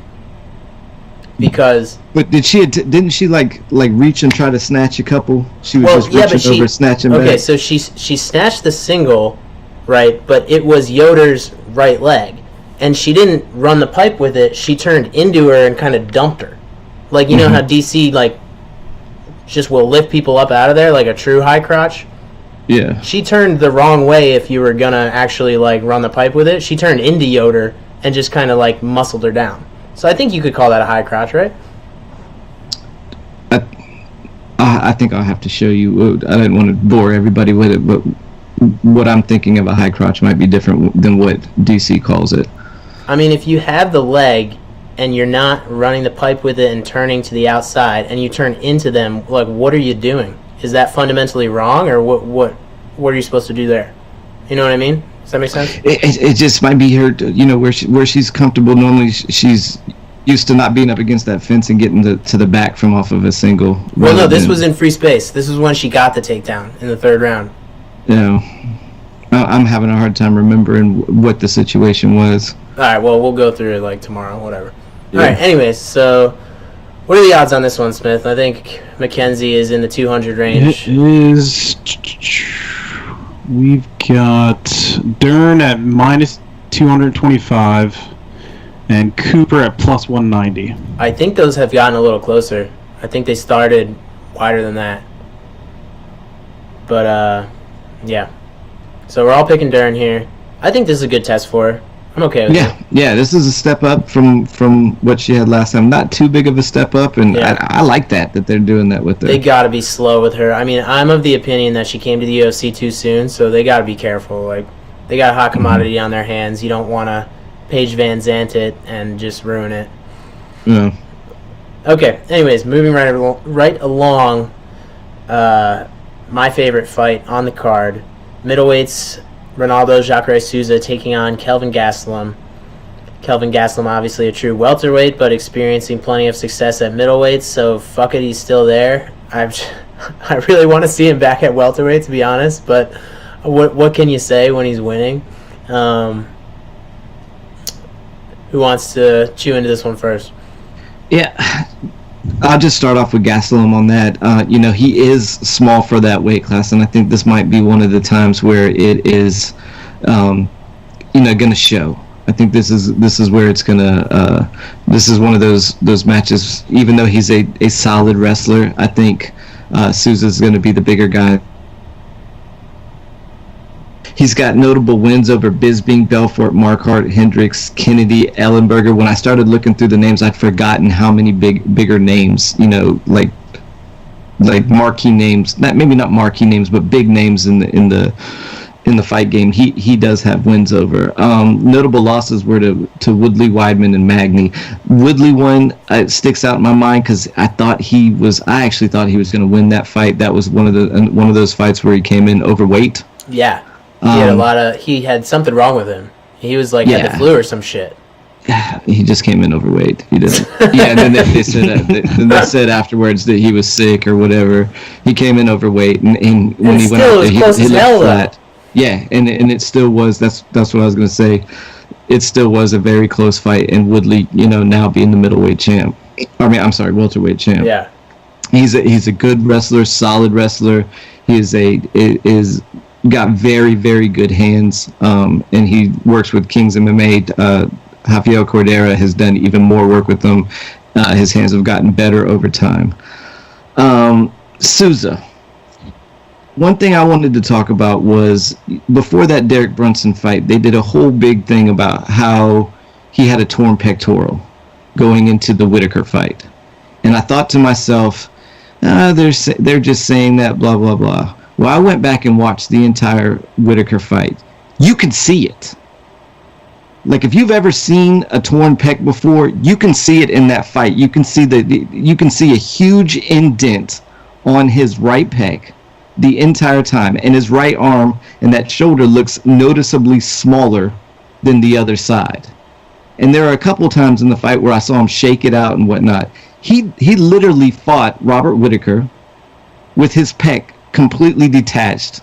Because but didn't she like reach and try to snatch a couple? She was just reaching over, snatching back. Okay, so she snatched the single, right? But it was Yoder's right leg, and she didn't run the pipe with it. She turned into her and kind of dumped her, like you know how DC like just will lift people up out of there like a true high crotch. Yeah. She turned the wrong way if you were gonna actually like run the pipe with it. She turned into Yoder and just kind of like muscled her down. So I think you could call that a high crotch, right? I think I'll have to show you. I didn't want to bore everybody with it, but what I'm thinking of a high crotch might be different than what DC calls it. I mean, if you have the leg and you're not running the pipe with it and turning to the outside and you turn into them, like, what are you doing? Is that fundamentally wrong, or what are you supposed to do there? You know what I mean? Does that make sense? It just might be her, you know, where she's comfortable. Normally, she's used to not being up against that fence and getting to the back from off of a single. Well, no, this was in free space. This was when she got the takedown in the third round. Yeah. I'm having a hard time remembering what the situation was. All right, well, we'll go through it like tomorrow, whatever. Yeah. All right, anyways, so what are the odds on this one, Smith? I think Mackenzie is in the 200 range. It is. We've got Dern at minus 225 and Cooper at plus 190. I think those have gotten a little closer. I think they started wider than that. But, yeah. So we're all picking Dern here. I think this is a good test for her. I'm okay with it. Yeah, this is a step up from what she had last time. Not too big of a step up, and I like that they're doing that with her. They got to be slow with her. I mean, I'm of the opinion that she came to the UFC too soon, so they got to be careful. Like, they got a hot commodity on their hands. You don't want to Paige Van Zandt it and just ruin it. Yeah. Okay, anyways, moving right along, my favorite fight on the card, middleweights, Ronaldo Jacare Souza taking on Kelvin Gastelum. Kelvin Gastelum, obviously a true welterweight, but experiencing plenty of success at middleweights, so fuck it, he's still there. I really want to see him back at welterweight, to be honest, but what can you say when he's winning? Who wants to chew into this one first? Yeah, I'll just start off with Gastelum on that. You know, he is small for that weight class, and I think this might be one of the times where it is, going to show. I think this is where it's gonna. This is one of those matches. Even though he's a solid wrestler, I think Souza's going to be the bigger guy. He's got notable wins over Bisping, Belfort, Marquardt, Hendricks, Kennedy, Ellenberger. When I started looking through the names, I'd forgotten how many bigger names, like marquee names. Maybe not marquee names, but big names in the fight game. He does have wins over. Notable losses were to Woodley, Weidman, and Magny. Woodley one sticks out in my mind because I actually thought he was going to win that fight. That was one of those fights where he came in overweight. Yeah. He had he had something wrong with him. He was like had the flu or some shit. He just came in overweight. He didn't. Yeah, and then they said afterwards that he was sick or whatever. He came in overweight, and when he went out there, he looked flat. Yeah, and it still was. That's what I was gonna say. It still was a very close fight, and Woodley, now being the middleweight champ. Welterweight champ. Yeah. He's a good wrestler, solid wrestler. He is got very, very good hands, and he works with Kings MMA. Rafael Cordera has done even more work with them. His hands have gotten better over time. Souza. One thing I wanted to talk about was before that Derek Brunson fight, they did a whole big thing about how he had a torn pectoral going into the Whitaker fight. And I thought to myself, they're just saying that, blah, blah, blah. Well, I went back and watched the entire Whitaker fight. You can see it. Like, if you've ever seen a torn pec before, you can see it in that fight. You can see a huge indent on his right pec the entire time, and his right arm and that shoulder looks noticeably smaller than the other side. And there are a couple times in the fight where I saw him shake it out and whatnot. He literally fought Robert Whitaker with his pec completely detached.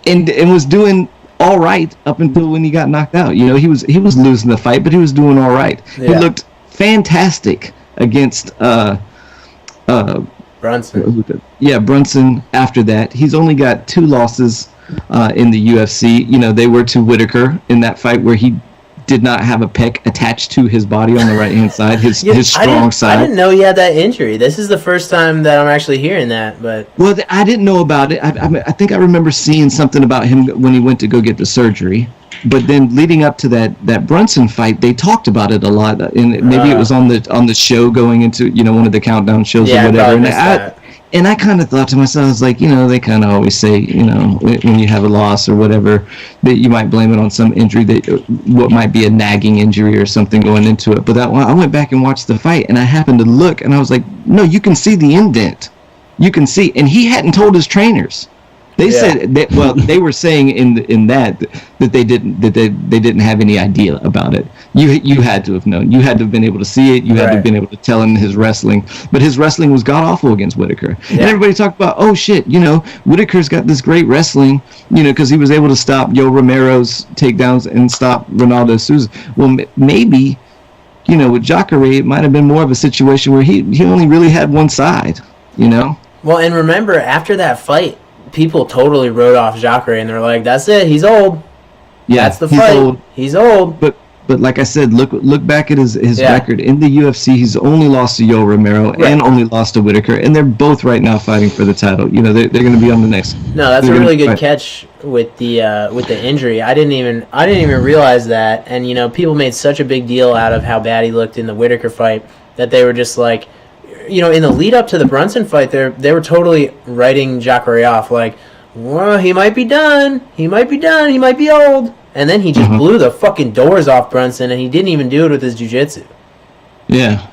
And was doing all right up until when he got knocked out. He was losing the fight, but he was doing all right. Yeah. He looked fantastic against Brunson. Yeah, Brunson. After that, he's only got 2 losses in the UFC. They were to Whitaker in that fight where he did not have a pec attached to his body on the right-hand side, his strong side. I didn't know he had that injury. This is the first time that I'm actually hearing that. But well, I didn't know about it. I think I remember seeing something about him when he went to go get the surgery. But then leading up to that Brunson fight, they talked about it a lot. And maybe it was on the show going into one of the countdown shows or whatever. And I kind of thought to myself, I was like, they kind of always say, when you have a loss or whatever, that you might blame it on some injury, what might be a nagging injury or something going into it. But I went back and watched the fight, and I happened to look, and I was like, no, you can see the indent. You can see. And he hadn't told his trainers. They said that. Well, they were saying in that they didn't have any idea about it. You had to have known. You had to have been able to see it. You had to have been able to tell in his wrestling. But his wrestling was god awful against Whitaker. Yeah. And everybody talked about, oh shit, Whitaker's got this great wrestling, because he was able to stop Yo Romero's takedowns and stop Ronaldo Souza. Well, maybe, with Jacare, it might have been more of a situation where he only really had one side. Well, and remember after that fight, people totally wrote off Jacare, and they're like, "That's it. He's old. Yeah, that's the fight. He's old." But like I said, look back at his record in the UFC. He's only lost to Yo Romero and only lost to Whitaker, and they're both right now fighting for the title. They're going to be on the next. No, that's a really good catch with the injury. I didn't even realize that, and people made such a big deal out of how bad he looked in the Whitaker fight that they were just like. In the lead up to the Brunson fight, they were totally writing Jacare off like, well, he might be done. He might be old. And then he just blew the fucking doors off Brunson, and he didn't even do it with his jiu-jitsu. Yeah,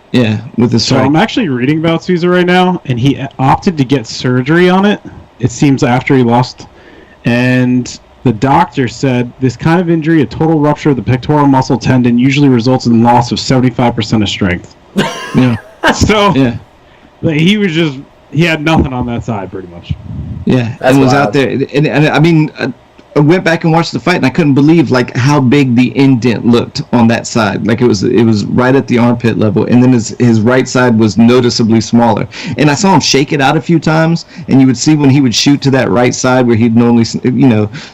with the strike. So I'm actually reading about Souza right now, and he opted to get surgery on it, it seems, after he lost. And the doctor said this kind of injury, a total rupture of the pectoral muscle tendon, usually results in loss of 75% of strength. Yeah. So he had nothing on that side pretty much. Yeah, that's and was wild. Out there, and I mean, I went back and watched the fight, and I couldn't believe how big the indent looked on that side. Like it was right at the armpit level, and then his right side was noticeably smaller. And I saw him shake it out a few times, and you would see when he would shoot to that right side where he'd normally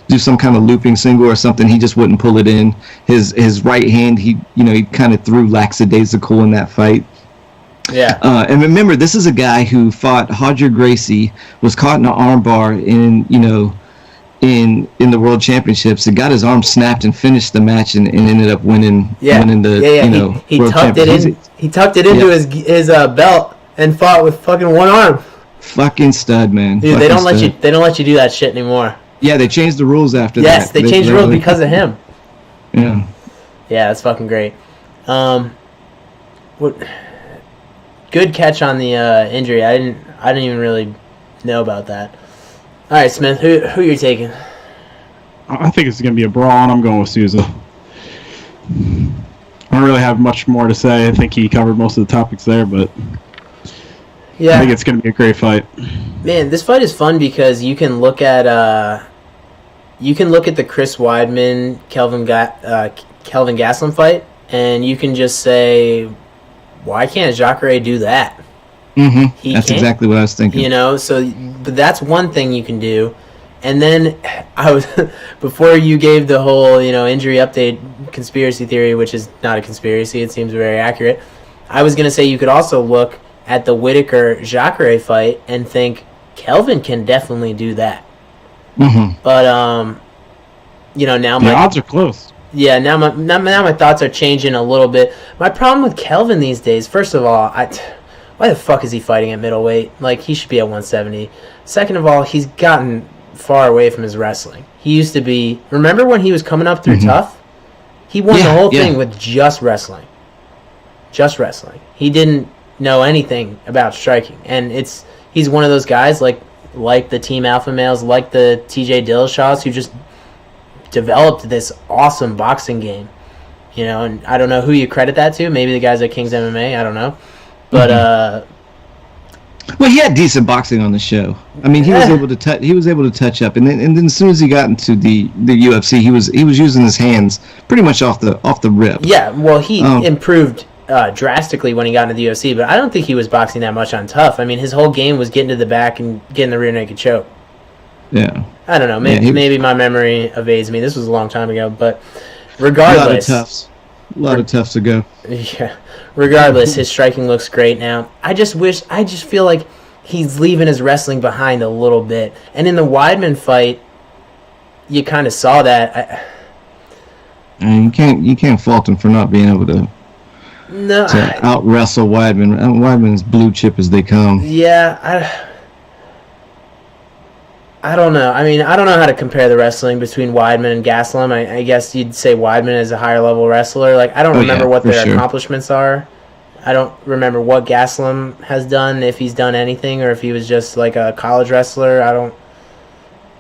do some kind of looping single or something, he just wouldn't pull it in. His right hand, he kind of threw lackadaisical in that fight. Yeah. And remember, this is a guy who fought Roger Gracie, was caught in an armbar in the World Championships. It got his arm snapped and finished the match and ended up winning. Winning the he World tucked it in. He tucked it into his belt and fought with fucking one arm. Fucking stud, man. Dude, they don't let you do that shit anymore. Yeah, they changed the rules after that. Yes, they changed the rules because of him. Yeah. Yeah, that's fucking great. Good catch on the injury. I didn't even really know about that. All right, Smith, who you taking? I think it's going to be a brawl, and I'm going with Souza. I don't really have much more to say. I think he covered most of the topics there, but yeah, I think it's going to be a great fight. Man, this fight is fun because you can look at the Chris Weidman Kelvin Gastelum fight, and you can just say, why can't Jacare do that? Mm-hmm. That's exactly what I was thinking. You know, so but that's one thing you can do. And then I was before you gave the whole, injury update conspiracy theory, which is not a conspiracy, it seems very accurate. I was going to say you could also look at the Whittaker-Jacare fight and think Kelvin can definitely do that. Mm-hmm. But now the odds are close. Yeah, now my thoughts are changing a little bit. My problem with Kelvin these days, first of all, why the fuck is he fighting at middleweight? Like, he should be at 170. Second of all, he's gotten far away from his wrestling. He used to be... Remember when he was coming up through Tough? He won the whole thing with just wrestling. Just wrestling. He didn't know anything about striking. And he's one of those guys, like the Team Alpha Males, like the TJ Dillashaws, who just developed this awesome boxing game. And I don't know who you credit that to. Maybe the guys at King's MMA. I don't know. But well, he had decent boxing on the show. I mean, he was able to touch. He was able to touch up, and then as soon as he got into the UFC, he was using his hands pretty much off the rip. Yeah, well, he improved drastically when he got into the UFC, but I don't think he was boxing that much on Tough. I mean, his whole game was getting to the back and getting the rear naked choke. Yeah. I don't know. Maybe my memory evades me. This was a long time ago, but regardless, a lot of toughs to go. Yeah. Regardless, his striking looks great now. I just feel like he's leaving his wrestling behind a little bit. And in the Weidman fight, you kind of saw that. And you can't fault him for not being able to out wrestle Weidman. Weidman's blue chip as they come. Yeah, I don't know. I mean, I don't know how to compare the wrestling between Weidman and Gastelum. I guess you'd say Weidman is a higher level wrestler. Like, I don't remember what their accomplishments are. I don't remember what Gastelum has done, if he's done anything, or if he was just like a college wrestler.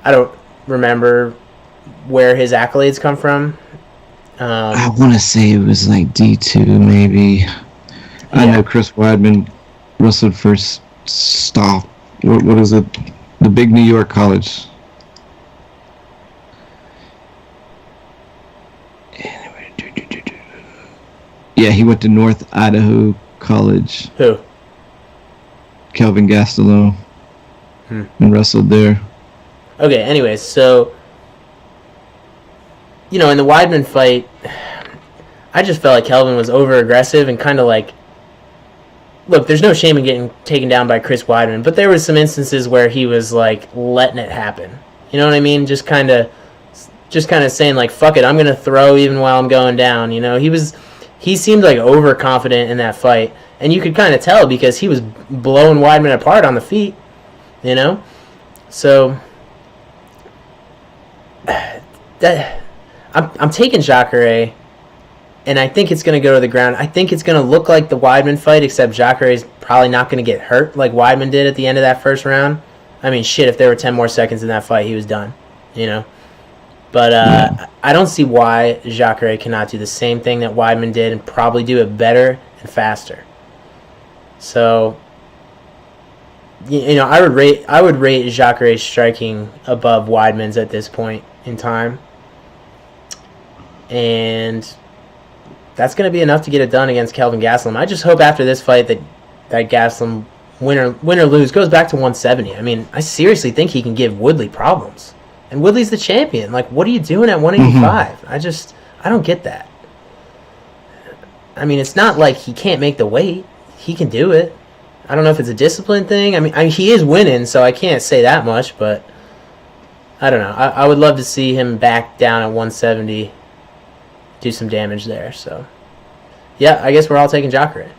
I don't remember where his accolades come from. I want to say it was like D2, maybe. Yeah. I know Chris Weidman wrestled for Stop. What is it? The big New York college. Yeah, he went to North Idaho College. Who? Kelvin Gastelum. And wrestled there. Okay, anyways, so... in the Weidman fight, I just felt like Kelvin was over-aggressive and kind of like... Look, there's no shame in getting taken down by Chris Weidman, but there were some instances where he was like letting it happen. You know what I mean? Just kind of saying like, "Fuck it, I'm gonna throw even while I'm going down." He seemed like overconfident in that fight, and you could kind of tell because he was blowing Weidman apart on the feet. So that I'm taking Jacare. And I think it's going to go to the ground. I think it's going to look like the Weidman fight, except Jacare is probably not going to get hurt like Weidman did at the end of that first round. I mean, shit, if there were 10 more seconds in that fight, he was done, But I don't see why Jacare cannot do the same thing that Weidman did and probably do it better and faster. So, I would rate Jacare's striking above Weidman's at this point in time. And... that's going to be enough to get it done against Kelvin Gastelum. I just hope after this fight that Gastelum, win or lose, goes back to 170. I mean, I seriously think he can give Woodley problems. And Woodley's the champion. Like, what are you doing at 185? I don't get that. I mean, it's not like he can't make the weight. He can do it. I don't know if it's a discipline thing. I mean he is winning, so I can't say that much, but I don't know. I would love to see him back down at 170. Do some damage there, so yeah, I guess we're all taking Jacare.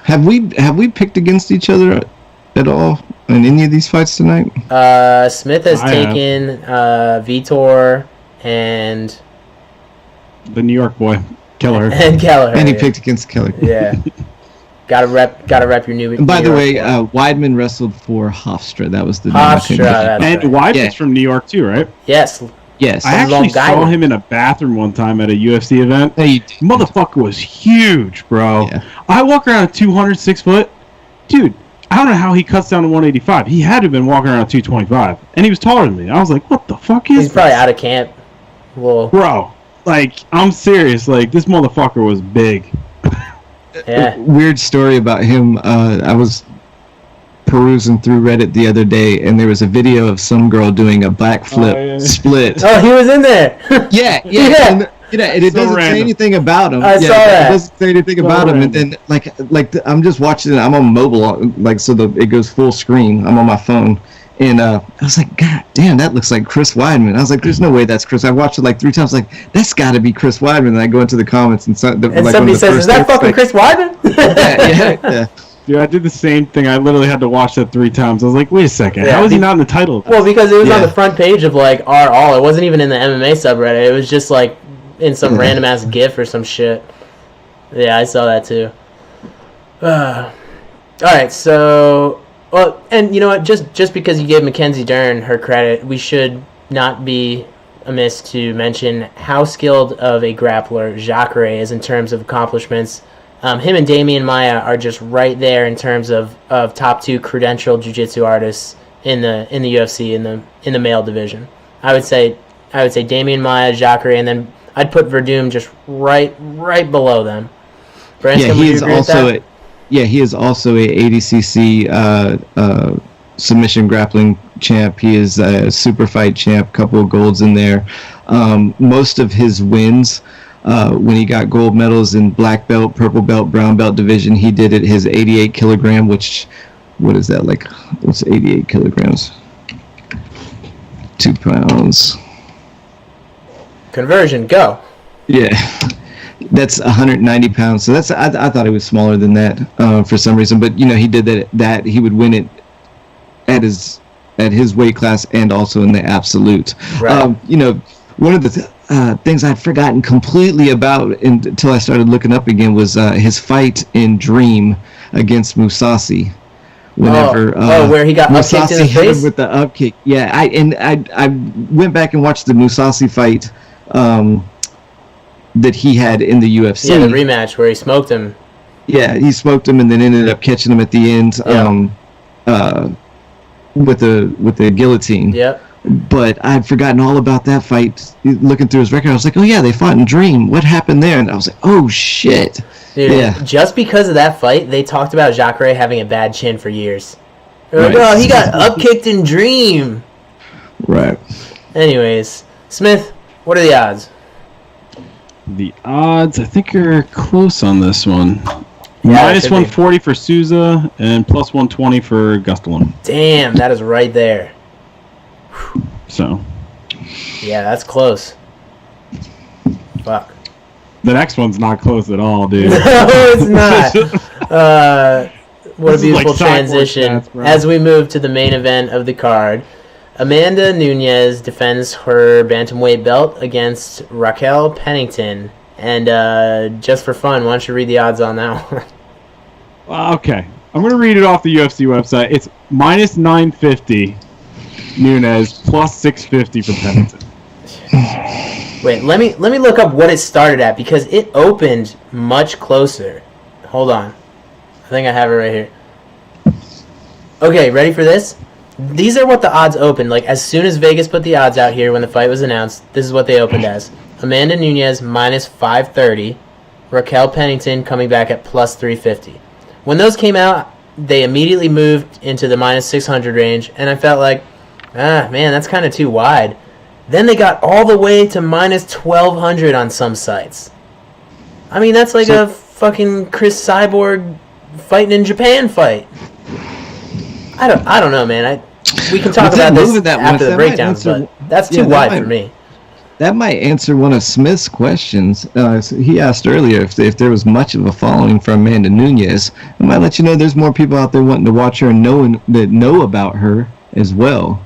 Have we picked against each other at all in any of these fights tonight? Smith has taken Vitor and the New York boy Kelleher. And Kelleher. And he picked against Kelleher. Yeah. Gotta rep your new. And by New the York way, boy. Weidman wrestled for Hofstra. That was the Hofstra, that's And right. Weidman's from New York too, right? Yes. Yes. I actually Long saw Island. him in a bathroom one time at a UFC event. Hey, Motherfucker was huge, bro. Yeah. I walk around at 206 foot. Dude, I don't know how he cuts down to 185. He had to have been walking around at 225. And he was taller than me. I was like, what the fuck is He's probably this? out of camp. Well, Bro, like, I'm serious. Like, this motherfucker was big. yeah. Weird story about him. I was perusing through Reddit the other day, and there was a video of some girl doing a backflip split. Oh, he was in there. Yeah. Yeah. And it So doesn't random. say anything about him. I saw that. It doesn't say anything about him. And then, I'm just watching it. I'm on mobile, it goes full screen. I'm on my phone. And I was like, God damn, that looks like Chris Weidman. I was like, there's no way that's Chris. I watched it like 3 times. Like, that's got to be Chris Weidman. And I go into the comments and Somebody says, "Is that fucking Chris Weidman?" Yeah. Dude, I did the same thing. I literally had to watch that 3 times. I was like, wait a second. Yeah, How is he not in the title? of this? Well, because it was on Yeah. the front page of like our all. It wasn't even in the MMA subreddit. It was just like in some random ass GIF or some shit. Yeah, I saw that too. All right, so and you know what? Just because you gave Mackenzie Dern her credit, we should not be amiss to mention how skilled of a grappler Jacare is in terms of accomplishments. Him and Damian Maia are just right there in terms of top 2 credentialed jiu-jitsu artists in the UFC in the male division. I would say Damian Maia, Jacare, and then I'd put Verdum just right below them. Branscombe, would you agree with that? He is also a ADCC submission grappling champ. He is a super fight champ. Couple of golds in there. Most of his wins. When he got gold medals in black belt, purple belt, brown belt division, he did it his 88 kilogram, what is that, like, what's 88 kilograms? 2 pounds. Conversion, go. Yeah. That's 190 pounds. So I thought it was smaller than that for some reason. But, he did that he would win it at his weight class and also in the absolute. Right. One of the things I'd forgotten completely about until I started looking up again was his fight in Dream against Musasi. Where he got upkicked in the hit face? him with the up kick. Yeah, I went back and watched the Musasi fight that he had in the UFC. Yeah, the rematch where he smoked him. Yeah, he smoked him and then ended up catching him at the end with the guillotine. Yep. But I'd forgotten all about that fight. Looking through his record, I was like, oh yeah, they fought in Dream. What happened there? And I was like, oh shit. Dude, Yeah. just because of that fight, they talked about Jacare having a bad chin for years. They're like, Right. oh, he got upkicked in Dream. Right. Anyways, Smith, what are the odds? The odds, I think you're close on this one. Yeah, Minus it could be. 140 for Souza and plus 120 for Gastelum. Damn, that is right there. So Yeah, that's close. Fuck. the next one's not close at all, dude. No, it's not. What This a is like beautiful Cyborg transition. stats, bro. As we move to the main event of the card, Amanda Nunes defends her bantamweight belt against Raquel Pennington. And just for fun, why don't you read the odds on that one? Okay, I'm gonna read it off the UFC website. It's minus 950 Nunes, plus 650 for Pennington. Wait, let me look up what it started at because it opened much closer. Hold on. I think I have it right here. Okay, ready for this? These are what the odds opened. Like, as soon as Vegas put the odds out here when the fight was announced, this is what they opened as. Amanda Nunes minus 530. Raquel Pennington coming back at plus 350. When those came out, they immediately moved into the minus 600 range, and I felt like, man, that's kind of too wide. Then they got all the way to minus 1200 on some sites. I mean, that's like a fucking Chris Cyborg fighting in Japan fight. I don't know, man. We can talk With them about this moving that much, after the that might breakdowns, answer- but that's too yeah, that wide might- for me. That might answer one of Smith's questions. He asked earlier if there was much of a following for Amanda Nunes. It might let you know there's more people out there wanting to watch her and know about her as well.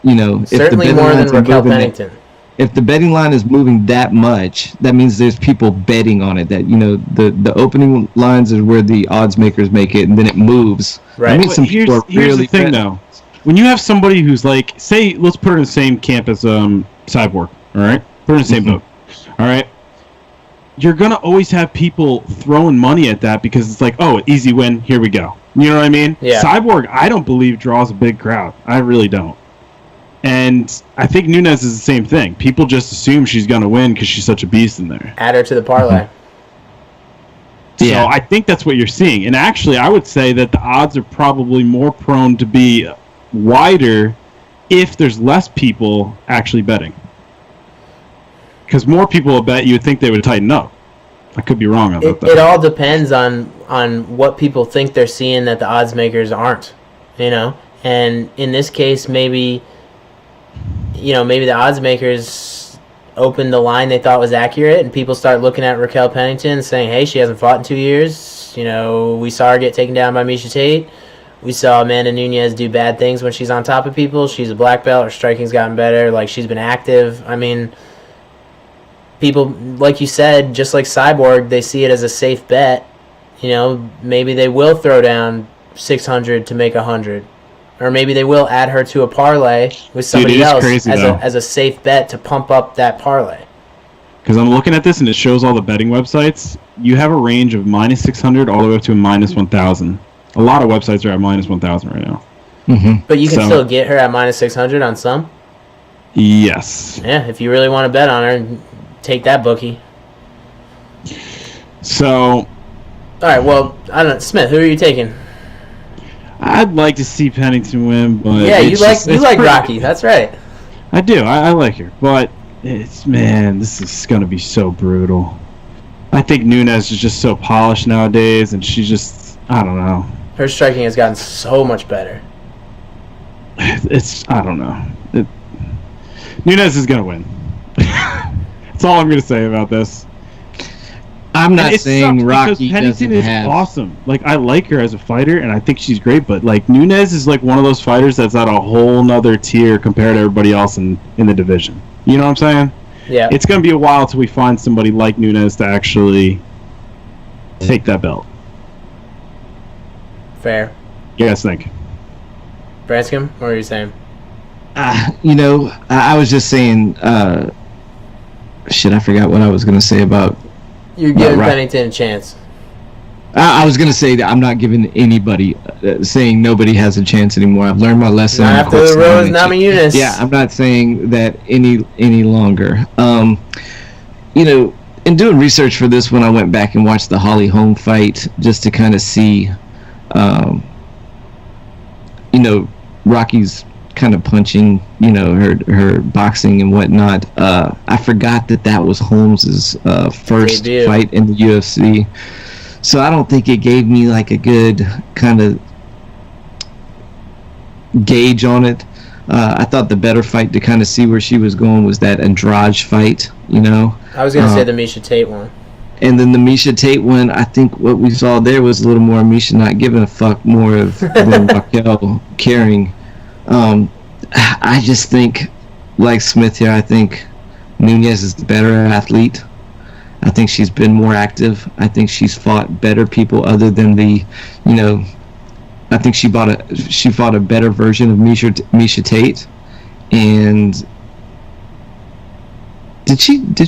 You know, Certainly if the more than Benjamins are Raquel moving Pennington. if the betting line is moving that much, that means there's people betting on it. That the opening lines is where the odds makers make it, and then it moves. Right. I mean, some people are Here's really the thing, betting. though. When you have somebody who's like, say, let's put her in the same camp as Cyborg. All right, put her in the same boat. All right. You're gonna always have people throwing money at that because it's like, oh, easy win, here we go. You know what I mean? Yeah. Cyborg, I don't believe draws a big crowd. I really don't. And I think Nunes is the same thing. People just assume she's gonna win because she's such a beast in there. Add her to the parlay. So I think that's what you're seeing. And actually, I would say that the odds are probably more prone to be wider if there's less people actually betting. Because more people will bet, you would think they would tighten up. I could be wrong about that. It all depends on what people think they're seeing that the odds makers aren't, And in this case, maybe the odds makers opened the line they thought was accurate, and people start looking at Raquel Pennington and saying, hey, she hasn't fought in 2 years. We saw her get taken down by Miesha Tate. We saw Amanda Nunes do bad things when she's on top of people. She's a black belt. Her striking's gotten better. Like, she's been active. I mean, people, like you said, just like Cyborg, they see it as a safe bet. Maybe they will throw down 600 to make 100. Or maybe they will add her to a parlay with somebody else crazy, as a safe bet to pump up that parlay. Because I'm looking at this and it shows all the betting websites. You have a range of minus 600 all the way up to a minus 1,000. A lot of websites are at minus 1,000 right now. Mm-hmm. But you can still get her at minus 600 on some? Yes. Yeah, if you really want to bet on her, take that bookie. So... All right, well, I don't know. Smith, who are you taking? I'd like to see Pennington win, but... Yeah, you like Rocky. That's right. I do. I like her. But, this is going to be so brutal. I think Nunes is just so polished nowadays, and she's just... I don't know. Her striking has gotten so much better. I don't know. Nunes is going to win. That's all I'm going to say about this. I'm not saying Rocky Pennington doesn't is have... awesome. Like, I like her as a fighter, and I think she's great, but, like, Nunes is, like, one of those fighters that's at a whole nother tier compared to everybody else in the division. You know what I'm saying? Yeah. It's going to be a while till we find somebody like Nunes to actually take that belt. Fair. You guys think? Branscombe, what are you saying? I was just saying, I forgot what I was going to say about... You're giving Pennington a chance. I was going to say that I'm not giving anybody, saying nobody has a chance anymore. I've learned my lesson. Not after the Rose Namajunas. Yeah, I'm not saying that any longer. In doing research for this one, I went back and watched the Holly Holm fight just to kind of see, Rocky's kind of punching, her boxing and whatnot. I forgot that was Holmes's first debut fight in the UFC. So I don't think it gave me like a good kind of gauge on it. I thought the better fight to kind of see where she was going was that Andrade fight, I was going to say the Miesha Tate one. And then the Miesha Tate one, I think what we saw there was a little more Miesha not giving a fuck, more of than Raquel caring. I just think, like Smith here, I think Nunes is the better athlete. I think she's been more active. I think she's fought better people other than I think she fought a better version of Miesha Tate. And did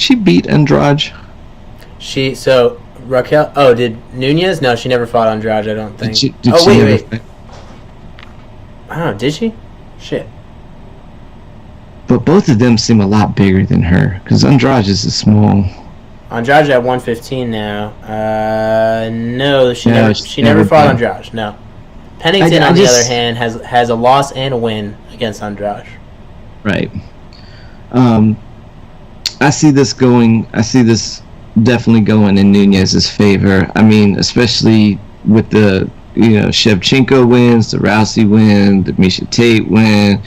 she beat Andrade? Raquel. Oh, did Nunes? No, she never fought Andrade. I don't think. Wait. I don't know. Did she? Shit. But both of them seem a lot bigger than her, because Andrade is a small. Andrade at 115 now. No, she never fought Andrade. No. Pennington, on the other hand, has a loss and a win against Andrade. Right. I see this definitely going in Nunes's favor. I mean, especially with the Shevchenko wins, the Rousey win, the Miesha Tate win.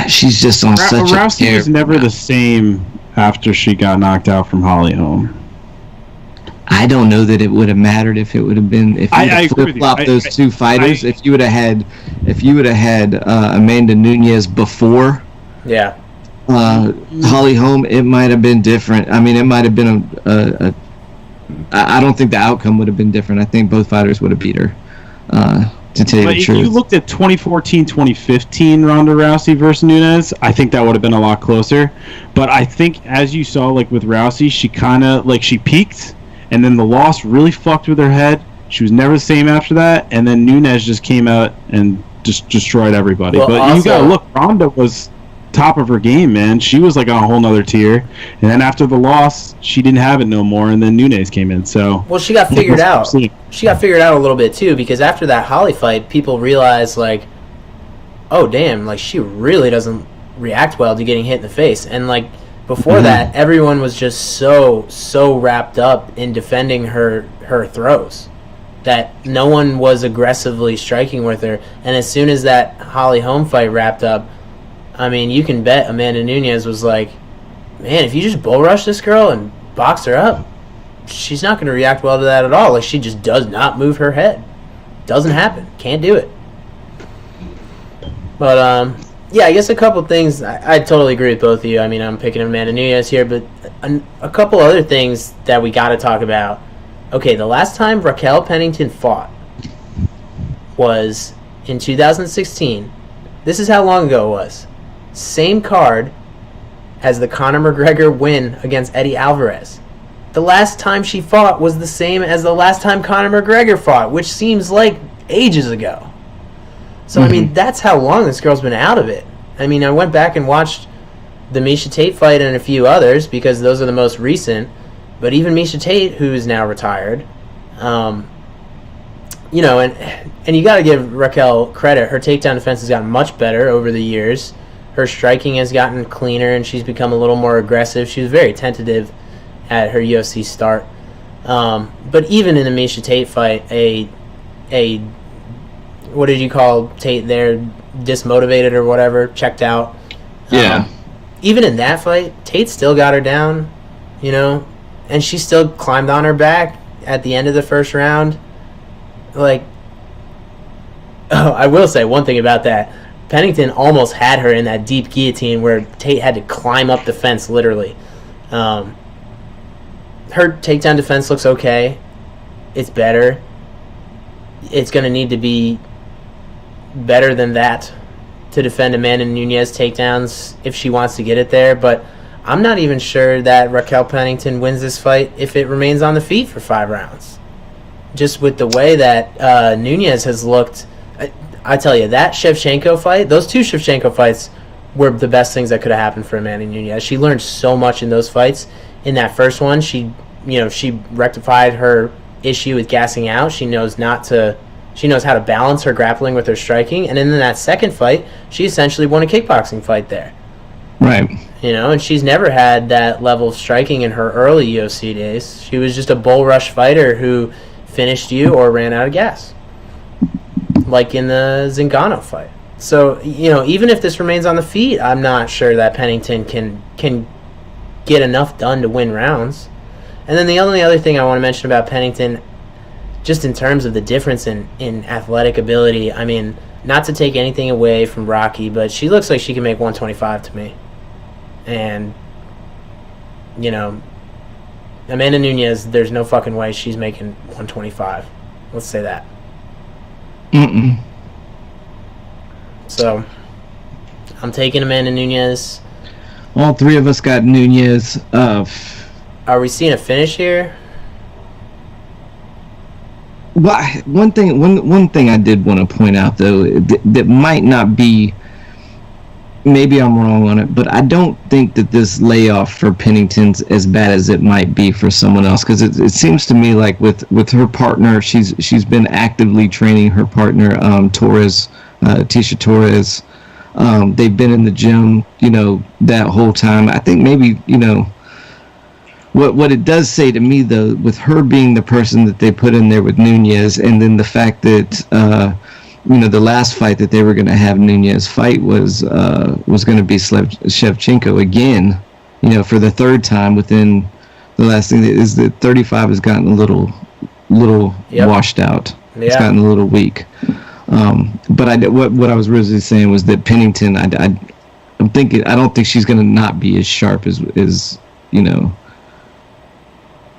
She's just on such a tear. Rousey was never the same after she got knocked out from Holly Holm. I don't know that it would have mattered if it would have been if you flip-flopped those two fighters. If you would have had Amanda Nunes before. Yeah. Holly Holm, it might have been different. I mean, it might have been I don't think the outcome would have been different. I think both fighters would have beat her. To tell you the truth. If you looked at 2014, 2015 Ronda Rousey versus Nunes, I think that would have been a lot closer. But I think, as you saw, like with Rousey, she kind of she peaked, and then the loss really fucked with her head. She was never the same after that, and then Nunes just came out and just destroyed everybody. Well, but also, you gotta look, Ronda was top of her game, man. She was like on a whole nother tier, and then after the loss, she didn't have it no more, and then Nunes came in. So she got figured out. She got figured out a little bit too, because after that Holly fight, people realized oh damn, she really doesn't react well to getting hit in the face. And before that, everyone was just so wrapped up in defending her throws that no one was aggressively striking with her. And as soon as that Holly Holm fight wrapped up, I mean, you can bet Amanda Nunes was like, man, if you just bull rush this girl and box her up, she's not going to react well to that at all. She just does not move her head. Doesn't happen. Can't do it. But, yeah, I guess a couple things. I totally agree with both of you. I mean, I'm picking Amanda Nunes here, but a couple other things that we got to talk about. Okay, the last time Raquel Pennington fought was in 2016. This is how long ago it was. Same card as the Conor McGregor win against Eddie Alvarez. The last time she fought was the same as the last time Conor McGregor fought, which seems like ages ago. So, I mean, that's how long this girl's been out of it. I mean, I went back and watched the Miesha Tate fight and a few others because those are the most recent. But even Miesha Tate, who is now retired, and you got to give Raquel credit. Her takedown defense has gotten much better over the years. Her striking has gotten cleaner, and she's become a little more aggressive. She was very tentative at her UFC start. But even in the Miesha Tate fight, a what did you call Tate there? Dismotivated or whatever, checked out. Yeah. Even in that fight, Tate still got her down, and she still climbed on her back at the end of the first round. I will say one thing about that. Pennington almost had her in that deep guillotine where Tate had to climb up the fence, literally. Her takedown defense looks okay. It's better. It's going to need to be better than that to defend Amanda Nunes takedowns if she wants to get it there. But I'm not even sure that Raquel Pennington wins this fight if it remains on the feet for 5 rounds. Just with the way that Nunes has looked, I tell you, that Shevchenko fight, those 2 Shevchenko fights were the best things that could have happened for Amanda Nunes. She learned so much in those fights. In that first one, she rectified her issue with gassing out. She knows how to balance her grappling with her striking. And then in that second fight, she essentially won a kickboxing fight there. Right. And she's never had that level of striking in her early UFC days. She was just a bull rush fighter who finished you or ran out of gas, like in the Zingano fight. So, even if this remains on the feet, I'm not sure that Pennington can get enough done to win rounds. And then the only other thing I want to mention about Pennington, just in terms of the difference in athletic ability, I mean, not to take anything away from Rocky, but she looks like she can make 125 to me. And, Amanda Nunes, there's no fucking way she's making 125. Let's say that. Mm-mm. So, I'm taking Amanda Nunes. All 3 of us got Nunes. Are we seeing a finish here? Well, one thing I did want to point out, though, that might not be, maybe I'm wrong on it, but I don't think that this layoff for Pennington's as bad as it might be for someone else, because it seems to me like with her partner, she's been actively training her partner, Tisha Torres. They've been in the gym, that whole time. I think maybe, what it does say to me, though, with her being the person that they put in there with Nunes, and then the fact that the last fight that they were going to have Nunes fight was going to be Shevchenko again, for the 3rd time within the last thing is that 35 has gotten a little washed out. Yeah. It's gotten a little weak. But what I was really saying was that Pennington, don't think she's gonna not be as sharp as you know.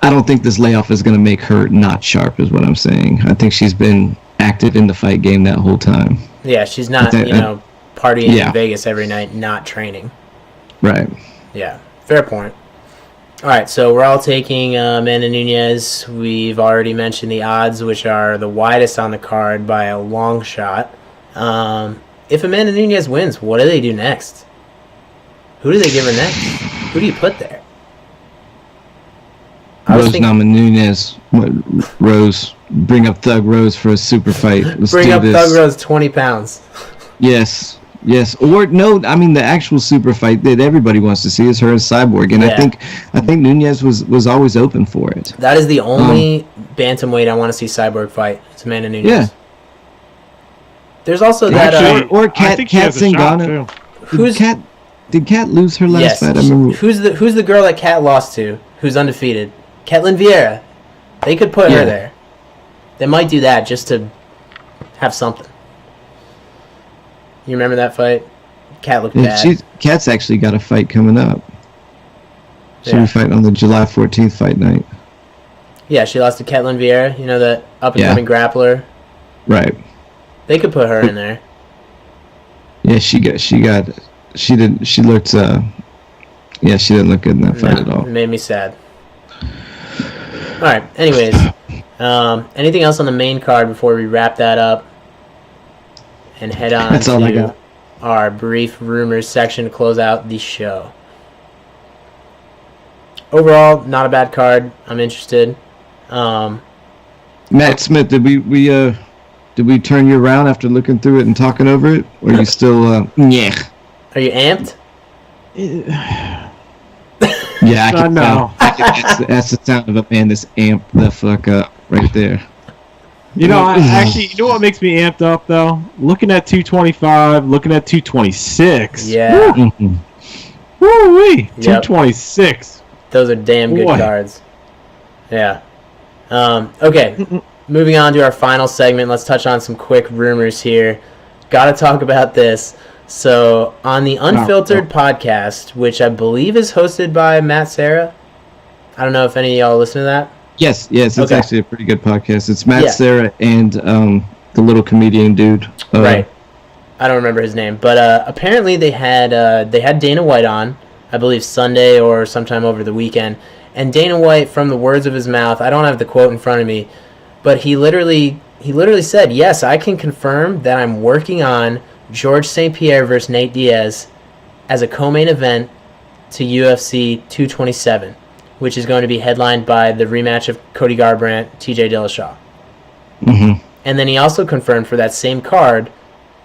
I don't think this layoff is gonna make her not sharp, is what I'm saying. I think she's been active in the fight game that whole time. Yeah, she's not, partying in Vegas every night, not training. Right. Yeah, fair point. All right, so we're all taking Amanda Nunes. We've already mentioned the odds, which are the widest on the card by a long shot. If Amanda Nunes wins, what do they do next? Who do they give her next? Who do you put there? Nunes. Rose. Bring up Thug Rose for a super fight. Bring up Thug Rose 20 pounds. Yes. Or no, I mean the actual super fight that everybody wants to see is her and Cyborg, and I think Nunes was always open for it. That is the only bantamweight I want to see Cyborg fight. It's Amanda Nunes. Yeah. There's also or Kat Zingano. Did Kat lose her last fight? I remember. Who's the girl that Kat lost to? Who's undefeated? Ketlin Vieira. They could put her there. They might do that just to have something. You remember that fight? Kat looked bad. Kat's actually got a fight coming up. She'll be fighting on the July 14th fight night. Yeah, she lost to Ketlin Vieira. You know, the up-and-coming grappler. Right. They could put her in there. Yeah, she didn't look good in that fight at all. It made me sad. All right. Anyways, anything else on the main card before we wrap that up and head on to our brief rumors section to close out the show? Overall, not a bad card. I'm interested. Matt Smith, did we turn you around after looking through it and talking over it, or are you still yeah? Are you amped? Yeah, I can know. That's the sound of a man that's amped the fuck up right there. You know, you know what makes me amped up though? Looking at 225, looking at 226. Yeah. Woo-wee! 226. Those are damn good cards. Yeah. Okay. Moving on to our final segment. Let's touch on some quick rumors here. Got to talk about this. So, on the Unfiltered podcast, which I believe is hosted by Matt Serra. I don't know if any of y'all listen to that. Yes, it's actually a pretty good podcast. It's Matt Serra and the little comedian dude. Right. I don't remember his name, but apparently they had Dana White on, I believe Sunday or sometime over the weekend, and Dana White, from the words of his mouth, I don't have the quote in front of me, but he literally said, "Yes, I can confirm that I'm working on George St. Pierre versus Nate Diaz as a co-main event to UFC 227, which is going to be headlined by the rematch of Cody Garbrandt, TJ Dillashaw." Mm-hmm. And then he also confirmed for that same card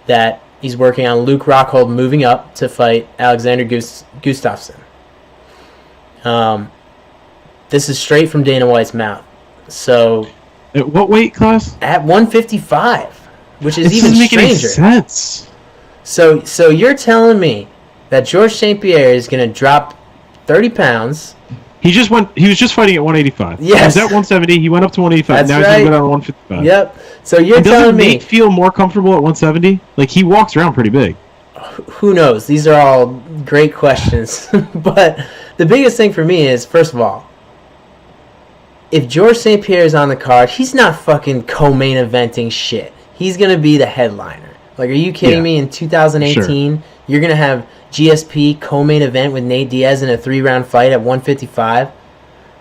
that he's working on Luke Rockhold moving up to fight Alexander Gustafsson. This is straight from Dana White's mouth. So, at what weight class? At 155, which is it even doesn't make stranger. Any sense. So you're telling me that George St. Pierre is going to drop 30 pounds? He was just fighting at 185. Yes. He was at 170. He went up to 185. That's now right. he's going to go down to 155. Yep. So you're telling me... Doesn't Nate feel more comfortable at 170? Like, he walks around pretty big. Who knows? These are all great questions. But the biggest thing for me is, first of all, if George St. Pierre is on the card, he's not fucking co-main eventing shit. He's going to be the headliner. Like, are you kidding me? In 2018, you're going to have GSP co-main event with Nate Diaz in a 3-round fight at 155?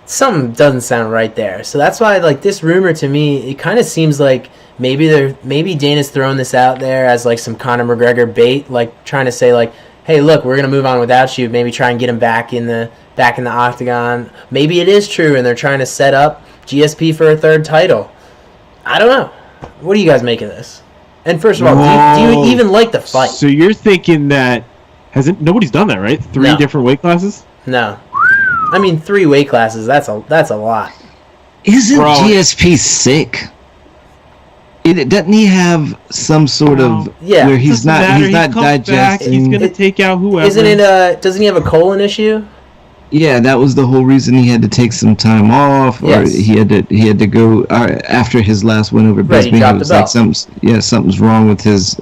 Something doesn't sound right there. So that's why, like, this rumor to me, it kind of seems like maybe Dana's throwing this out there as, like, some Conor McGregor bait, like, trying to say, like, hey, look, we're going to move on without you. Maybe try and get him back in the octagon. Maybe it is true, and they're trying to set up GSP for a third title. I don't know. What do you guys make of this? And first of all, do you even like the fight? So you're thinking that nobody's done that, right? 3 different weight classes? No. I mean, 3 weight classes, that's a lot. Isn't GSP sick? Doesn't he have some sort of where he's not digesting? He's going to take out whoever. Doesn't he have a colon issue? Yeah, that was the whole reason he had to take some time off, or he had to go after his last win over Bisbee. He was like something's wrong with his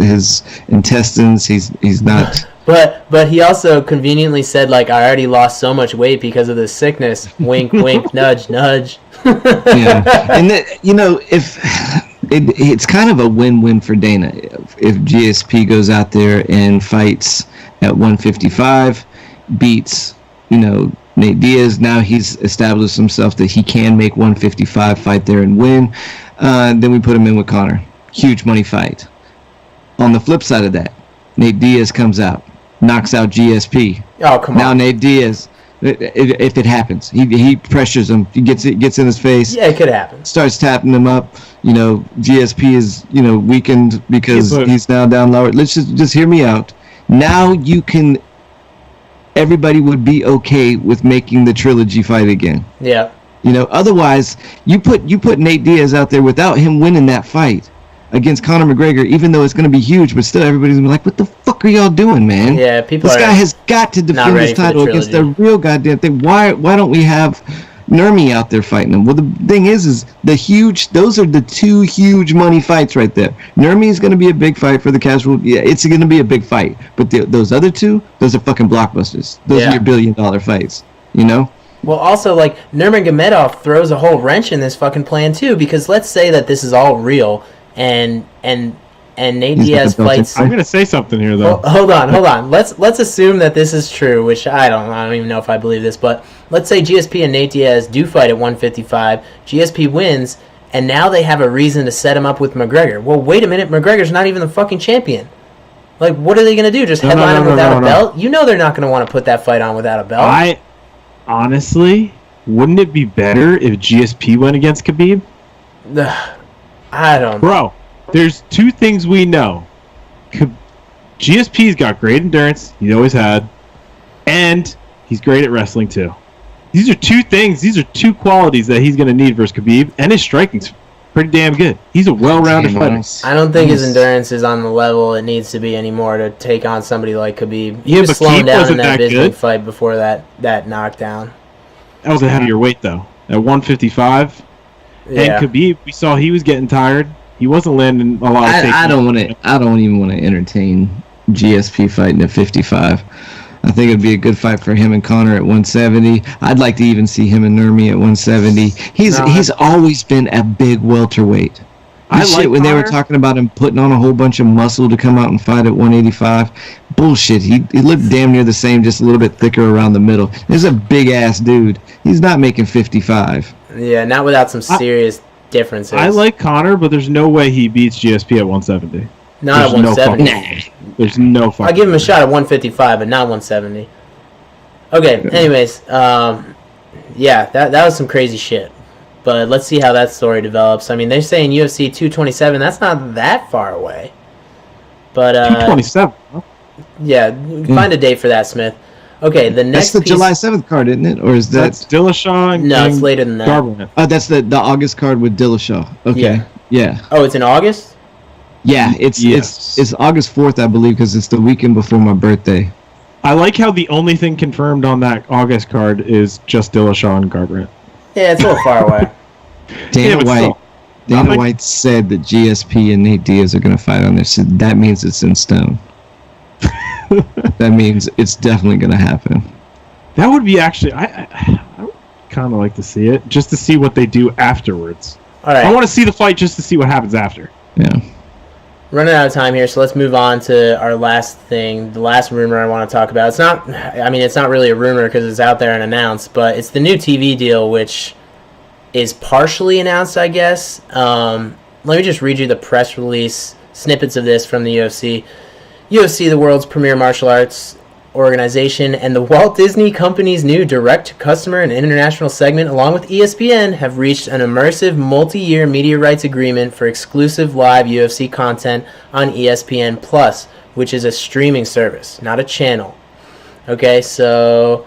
intestines. He's not But he also conveniently said, like, I already lost so much weight because of this sickness. Wink, wink, nudge, nudge. Yeah, and if it's kind of a win-win for Dana if GSP goes out there and fights at 155, beats Nate Diaz. Now he's established himself that he can make 155, fight there and win. Then we put him in with Conor. Huge money fight. On the flip side of that, Nate Diaz comes out, knocks out GSP. Oh, come on. Now Nate Diaz, if it happens, he pressures him. He gets in his face. Yeah, it could happen. Starts tapping him up. GSP is weakened because he's now down lower. Let's just hear me out. Now everybody would be okay with making the trilogy fight again. Yeah. Otherwise, you put Nate Diaz out there without him winning that fight against Conor McGregor, even though it's going to be huge, but still everybody's going to be like, what the fuck are y'all doing, man? Yeah, this guy has got to defend his title against the real goddamn thing. Why don't we have Nurmi out there fighting him? Well, the thing is those are the two huge money fights right there. Nurmi is going to be a big fight for the casual. Yeah, it's going to be a big fight. But those other two, those are fucking blockbusters. Those are your $1 billion fights, Well, also, like, Nurmagomedov throws a whole wrench in this fucking plan, too, because let's say that this is all real, and Nate Diaz fights... I'm going to say something here, though. Hold on. Let's assume that this is true, which I don't even know if I believe this, but let's say GSP and Nate Diaz do fight at 155, GSP wins, and now they have a reason to set him up with McGregor. Well, wait a minute, McGregor's not even the fucking champion. Like, what are they going to do, just headline him without a belt? You know they're not going to want to put that fight on without a belt. Honestly, wouldn't it be better if GSP went against Khabib? I don't... Bro, there's two things we know. GSP's got great endurance, he always had, and he's great at wrestling too. These are two things, these are two qualities that he's going to need versus Khabib, and his striking's pretty damn good. He's a well-rounded fighter. I don't think his endurance is on the level it needs to be anymore to take on somebody like Khabib. He was slowing down in that Bisping fight before that knockdown. That was ahead of your weight, though. At 155, and Khabib, we saw he was getting tired. He wasn't landing a lot of takedowns. I don't even want to entertain GSP fighting at 55. I think it'd be a good fight for him and Conor at 170. I'd like to even see him and Nurmi at 170. He's always been a big welterweight. When they were talking about him putting on a whole bunch of muscle to come out and fight at 185, bullshit. He looked damn near the same, just a little bit thicker around the middle. He's a big ass dude. He's not making 55. Yeah, not without some serious differences. I like Conor, but there's no way he beats GSP at 170. Not at 170. There's no fucking... I'll give him a shot at 155, but not 170. Okay, anyways, yeah, that was some crazy shit. But let's see how that story develops. I mean, they're saying UFC 227. That's not that far away. But 227. Huh? Yeah, find a date for that, Smith. Okay, the next. That's the July 7th card, isn't it? Or is that's Dillashaw? No, it's later than that. Garbrandt. Oh, that's the August card with Dillashaw. Okay. Yeah. Oh, it's in August? Yeah, it's August 4th, I believe, because it's the weekend before my birthday. I like how the only thing confirmed on that August card is just Dillashaw and Garbrandt. Yeah, it's a little far away. Dana White said that GSP and Nate Diaz are going to fight on this. So that means it's in stone. That means it's definitely going to happen. That would be actually... I would kind of like to see it, just to see what they do afterwards. All right. I want to see the fight just to see what happens after. Yeah. Running out of time here, so let's move on to our last thing, the last rumor I want to talk about. It's not really a rumor because it's out there and announced, but it's the new TV deal, which is partially announced, I guess. Let me just read you the press release, snippets of this from the UFC. UFC, the world's premier martial arts organization, and the Walt Disney Company's new direct-to-customer and international segment, along with ESPN, have reached an immersive multi-year media rights agreement for exclusive live UFC content on ESPN Plus, which is a streaming service, not a channel. Okay, so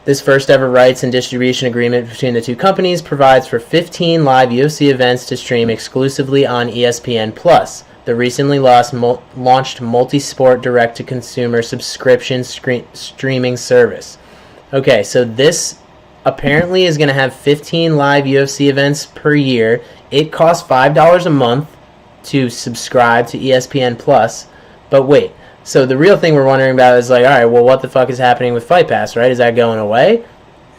this first ever rights and distribution agreement between the two companies provides for 15 live UFC events to stream exclusively on ESPN Plus. The recently launched multi-sport direct-to-consumer subscription streaming service. Okay, so this apparently is going to have 15 live UFC events per year. It costs $5 a month to subscribe to ESPN Plus. But wait, So the real thing we're wondering about is like, all right, well, what the fuck is happening with Fight Pass, right? Is that going away?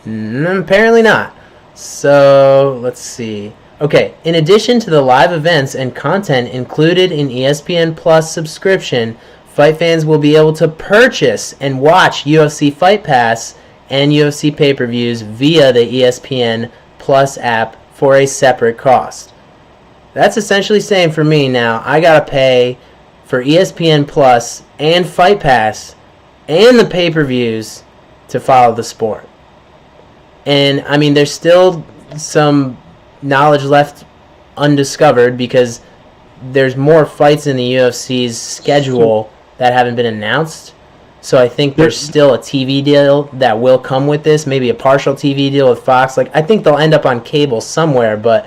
Apparently not. So let's see. Okay, in addition to the live events and content included in ESPN Plus subscription, fight fans will be able to purchase and watch UFC Fight Pass and UFC pay-per-views via the ESPN Plus app for a separate cost. That's essentially saying for me now, I gotta pay for ESPN Plus and Fight Pass and the pay-per-views to follow the sport. And, I mean, there's still some knowledge left undiscovered because there's more fights in the UFC's schedule that haven't been announced. So I think there's still a TV deal that will come with this, maybe a partial TV deal with Fox. Like, I think they'll end up on cable somewhere, but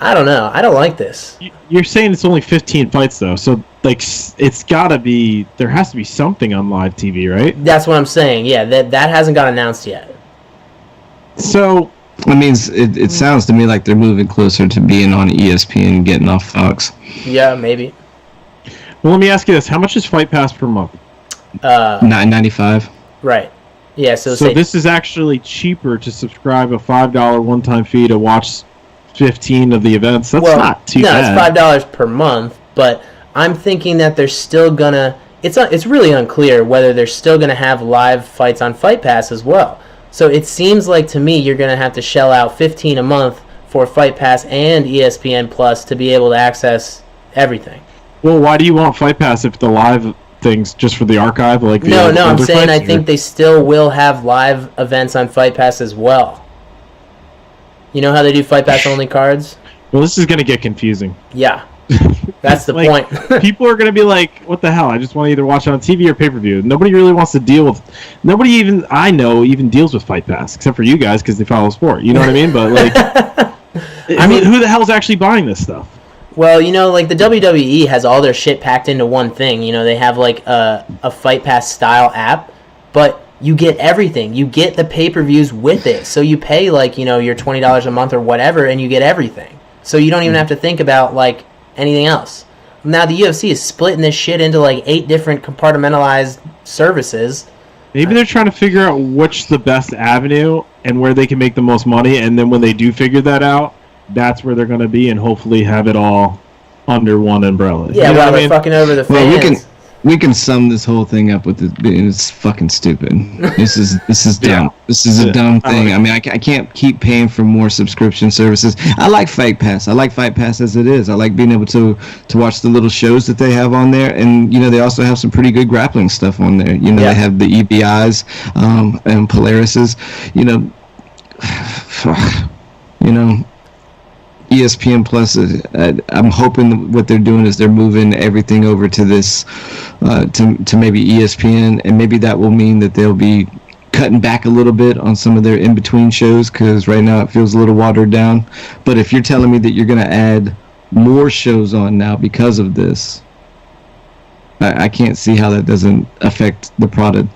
I don't know. I don't like this. You're saying it's only 15 fights, though, so like it's got to be, there has to be something on live TV, right? That's what I'm saying. Yeah, that hasn't got announced yet. So I mean, it sounds to me like they're moving closer to being on ESPN and getting off Fox. Yeah, maybe. Well, let me ask you this: how much is Fight Pass per month? $9.95. Right. Yeah. So this is actually cheaper to subscribe a $5 one-time fee to watch 15 of the events. That's not too bad. No, it's $5 per month, but I'm thinking that they're still gonna. It's really unclear whether they're still gonna have live fights on Fight Pass as well. So it seems like to me you're gonna have to shell out $15 a month for Fight Pass and ESPN Plus to be able to access everything. Well, why do you want Fight Pass if the live things just for the archive? Like the no, I'm saying I think they still will have live events on Fight Pass as well. You know how they do Fight Pass only cards? Well, this is gonna get confusing. Yeah. That's the like, point. People are going to be like, what the hell? I just want to either watch it on TV or pay-per-view. Nobody really wants to deal with... Nobody even deals with Fight Pass, except for you guys because they follow sport. You know what I mean? But, like... I mean, who the hell's actually buying this stuff? Well, you know, like the WWE has all their shit packed into one thing. You know, they have like a Fight Pass style app, but you get everything. You get the pay-per-views with it. So you pay like, you know, your $20 a month or whatever, and you get everything. So you don't even have to think about like anything else. Now the UFC is splitting this shit into like 8 different compartmentalized services. Maybe they're trying to figure out which the best avenue and where they can make the most money, and then when they do figure that out, that's where they're going to be, and hopefully have it all under one umbrella. Yeah, while they're fucking over the fans. Well, we can sum this whole thing up with it's fucking stupid. This is dumb. Yeah. This is a dumb thing. I mean, I can't keep paying for more subscription services. I like Fight Pass. I like Fight Pass as it is. I like being able to watch the little shows that they have on there, and you know they also have some pretty good grappling stuff on there. You know they have the EBIs and Polarises. You know. ESPN Plus, I'm hoping what they're doing is they're moving everything over to this, to maybe ESPN, and maybe that will mean that they'll be cutting back a little bit on some of their in-between shows, because right now it feels a little watered down. But if you're telling me that you're going to add more shows on now because of this, I can't see how that doesn't affect the product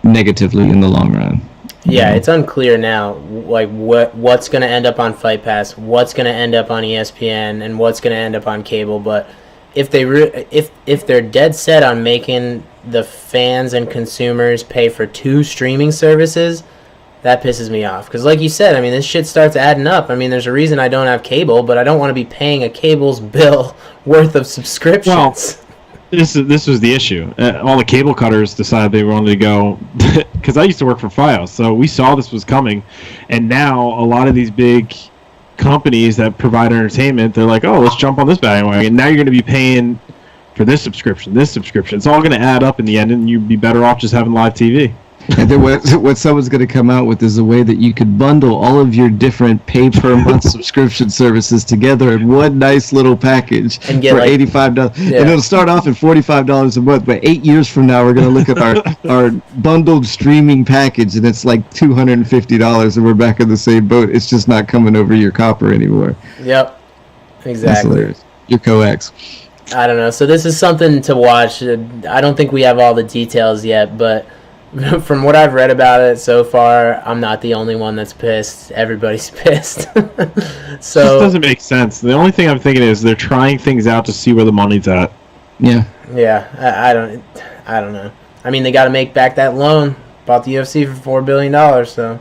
negatively in the long run. Yeah, it's unclear now, like what's going to end up on Fight Pass, what's going to end up on ESPN, and what's going to end up on cable. But if they're dead set on making the fans and consumers pay for 2 streaming services, that pisses me off. Because like you said, I mean, this shit starts adding up. I mean, there's a reason I don't have cable, but I don't want to be paying a cable's bill worth of subscriptions. Well, this was the issue. All the cable cutters decided they wanted to go, because I used to work for FiOS, so we saw this was coming, and now a lot of these big companies that provide entertainment, they're like, oh, let's jump on this bandwagon, and now you're going to be paying for this subscription. It's all going to add up in the end, and you'd be better off just having live TV. And then what someone's going to come out with is a way that you could bundle all of your different pay-per-month subscription services together in one nice little package and get for like, $85. Yeah. And it'll start off at $45 a month, but 8 years from now, we're going to look at our bundled streaming package, and it's like $250, and we're back in the same boat. It's just not coming over your copper anymore. Yep, exactly. Your coax. I don't know. So this is something to watch. I don't think we have all the details yet, but from what I've read about it so far, I'm not the only one that's pissed. Everybody's pissed. So it just doesn't make sense. The only thing I'm thinking is they're trying things out to see where the money's at. Yeah. Yeah, I don't. I don't know. I mean, they got to make back that loan. Bought the UFC for $4 billion, so.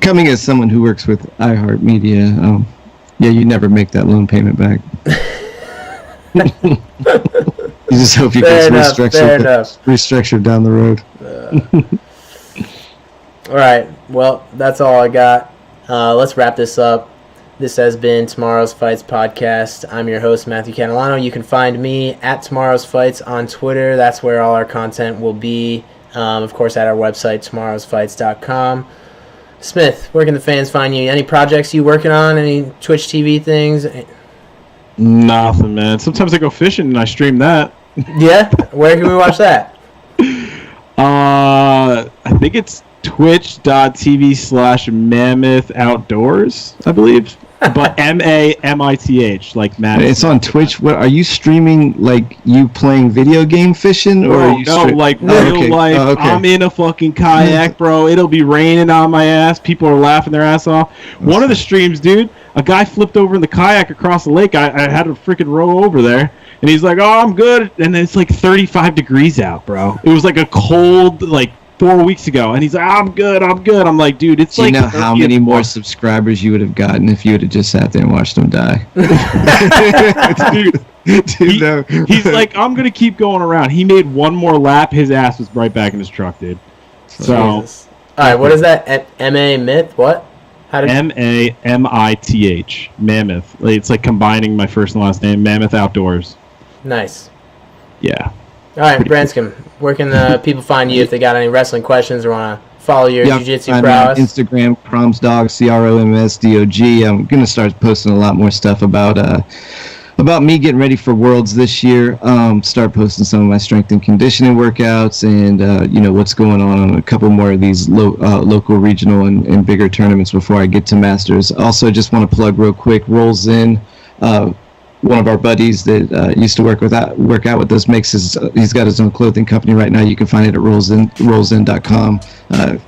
Coming as someone who works with iHeartMedia, yeah, you never make that loan payment back. You just hope you get restructured down the road. All right. Well, that's all I got. Let's wrap this up. This has been Tomorrow's Fights podcast. I'm your host, Matthew Catalano. You can find me at Tomorrow's Fights on Twitter. That's where all our content will be. Of course, at our website, tomorrowsfights.com. Smith, where can the fans find you? Any projects you working on? Any Twitch TV things? Nothing, man. Sometimes I go fishing and I stream that. Yeah? Where can we watch that? I think it's twitch.tv/Mammoth Outdoors, I believe. But MAMITH, like Mammoth. It's on Twitch. What are you streaming? Like you playing video game fishing, or are you like real life? Oh, okay. I'm in a fucking kayak, bro. It'll be raining on my ass. People are laughing their ass off. One of the streams, dude, a guy flipped over in the kayak across the lake. I had to freaking row over there, and he's like, "Oh, I'm good." And it's like 35 degrees out, bro. It was like a cold, like 4 weeks ago, and he's like, I'm good. I'm like, dude, it's Do like... you know how many more subscribers you would have gotten if you would have just sat there and watched them die? He's like, I'm going to keep going around. He made one more lap. His ass was right back in his truck, dude. So, Jesus. All right, what is that? M-A myth? What? MAMITH. Mammoth. It's like combining my first and last name. Mammoth Outdoors. Nice. Yeah. All right, Branscombe, where can people find you if they got any wrestling questions or want to follow your jiu-jitsu prowess? Instagram, Cromsdog, CROMSDOG. I'm going to start posting a lot more stuff about me getting ready for Worlds this year. Start posting some of my strength and conditioning workouts and, what's going on a couple more of these local, regional, and bigger tournaments before I get to Masters. Also, just want to plug real quick, Rolls In. One of our buddies that used to work out with us he's got his own clothing company right now. You can find it at rollsin.com.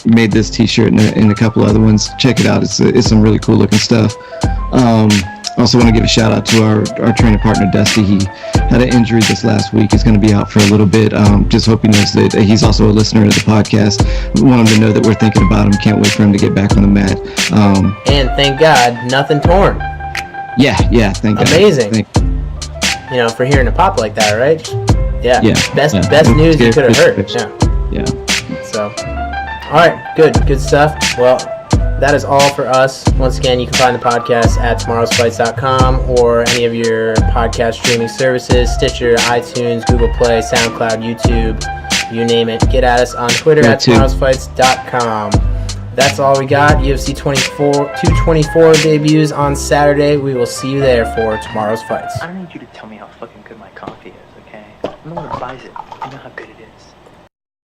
Made this t-shirt and a couple other ones. Check it out. It's some really cool looking stuff. Also want to give a shout out to our trainer partner Dusty. He had an injury this last week. He's going to be out for a little bit. Just hope he knows that he's also a listener of the podcast. We want him to know that we're thinking about him. Can't wait for him to get back on the mat. And thank God, nothing torn. Yeah, thank God. Amazing. For hearing a pop like that, right? Yeah. Best news you could have heard. Yeah. So, all right, good stuff. Well, that is all for us. Once again, you can find the podcast at tomorrowsfights.com or any of your podcast streaming services, Stitcher, iTunes, Google Play, SoundCloud, YouTube, you name it. Get at us on Twitter at tomorrowsfights.com. That's all we got. UFC 224 debuts on Saturday. We will see you there for tomorrow's fights. I don't need you to tell me how fucking good my coffee is, okay? I'm the one that buys it. I know how good it is.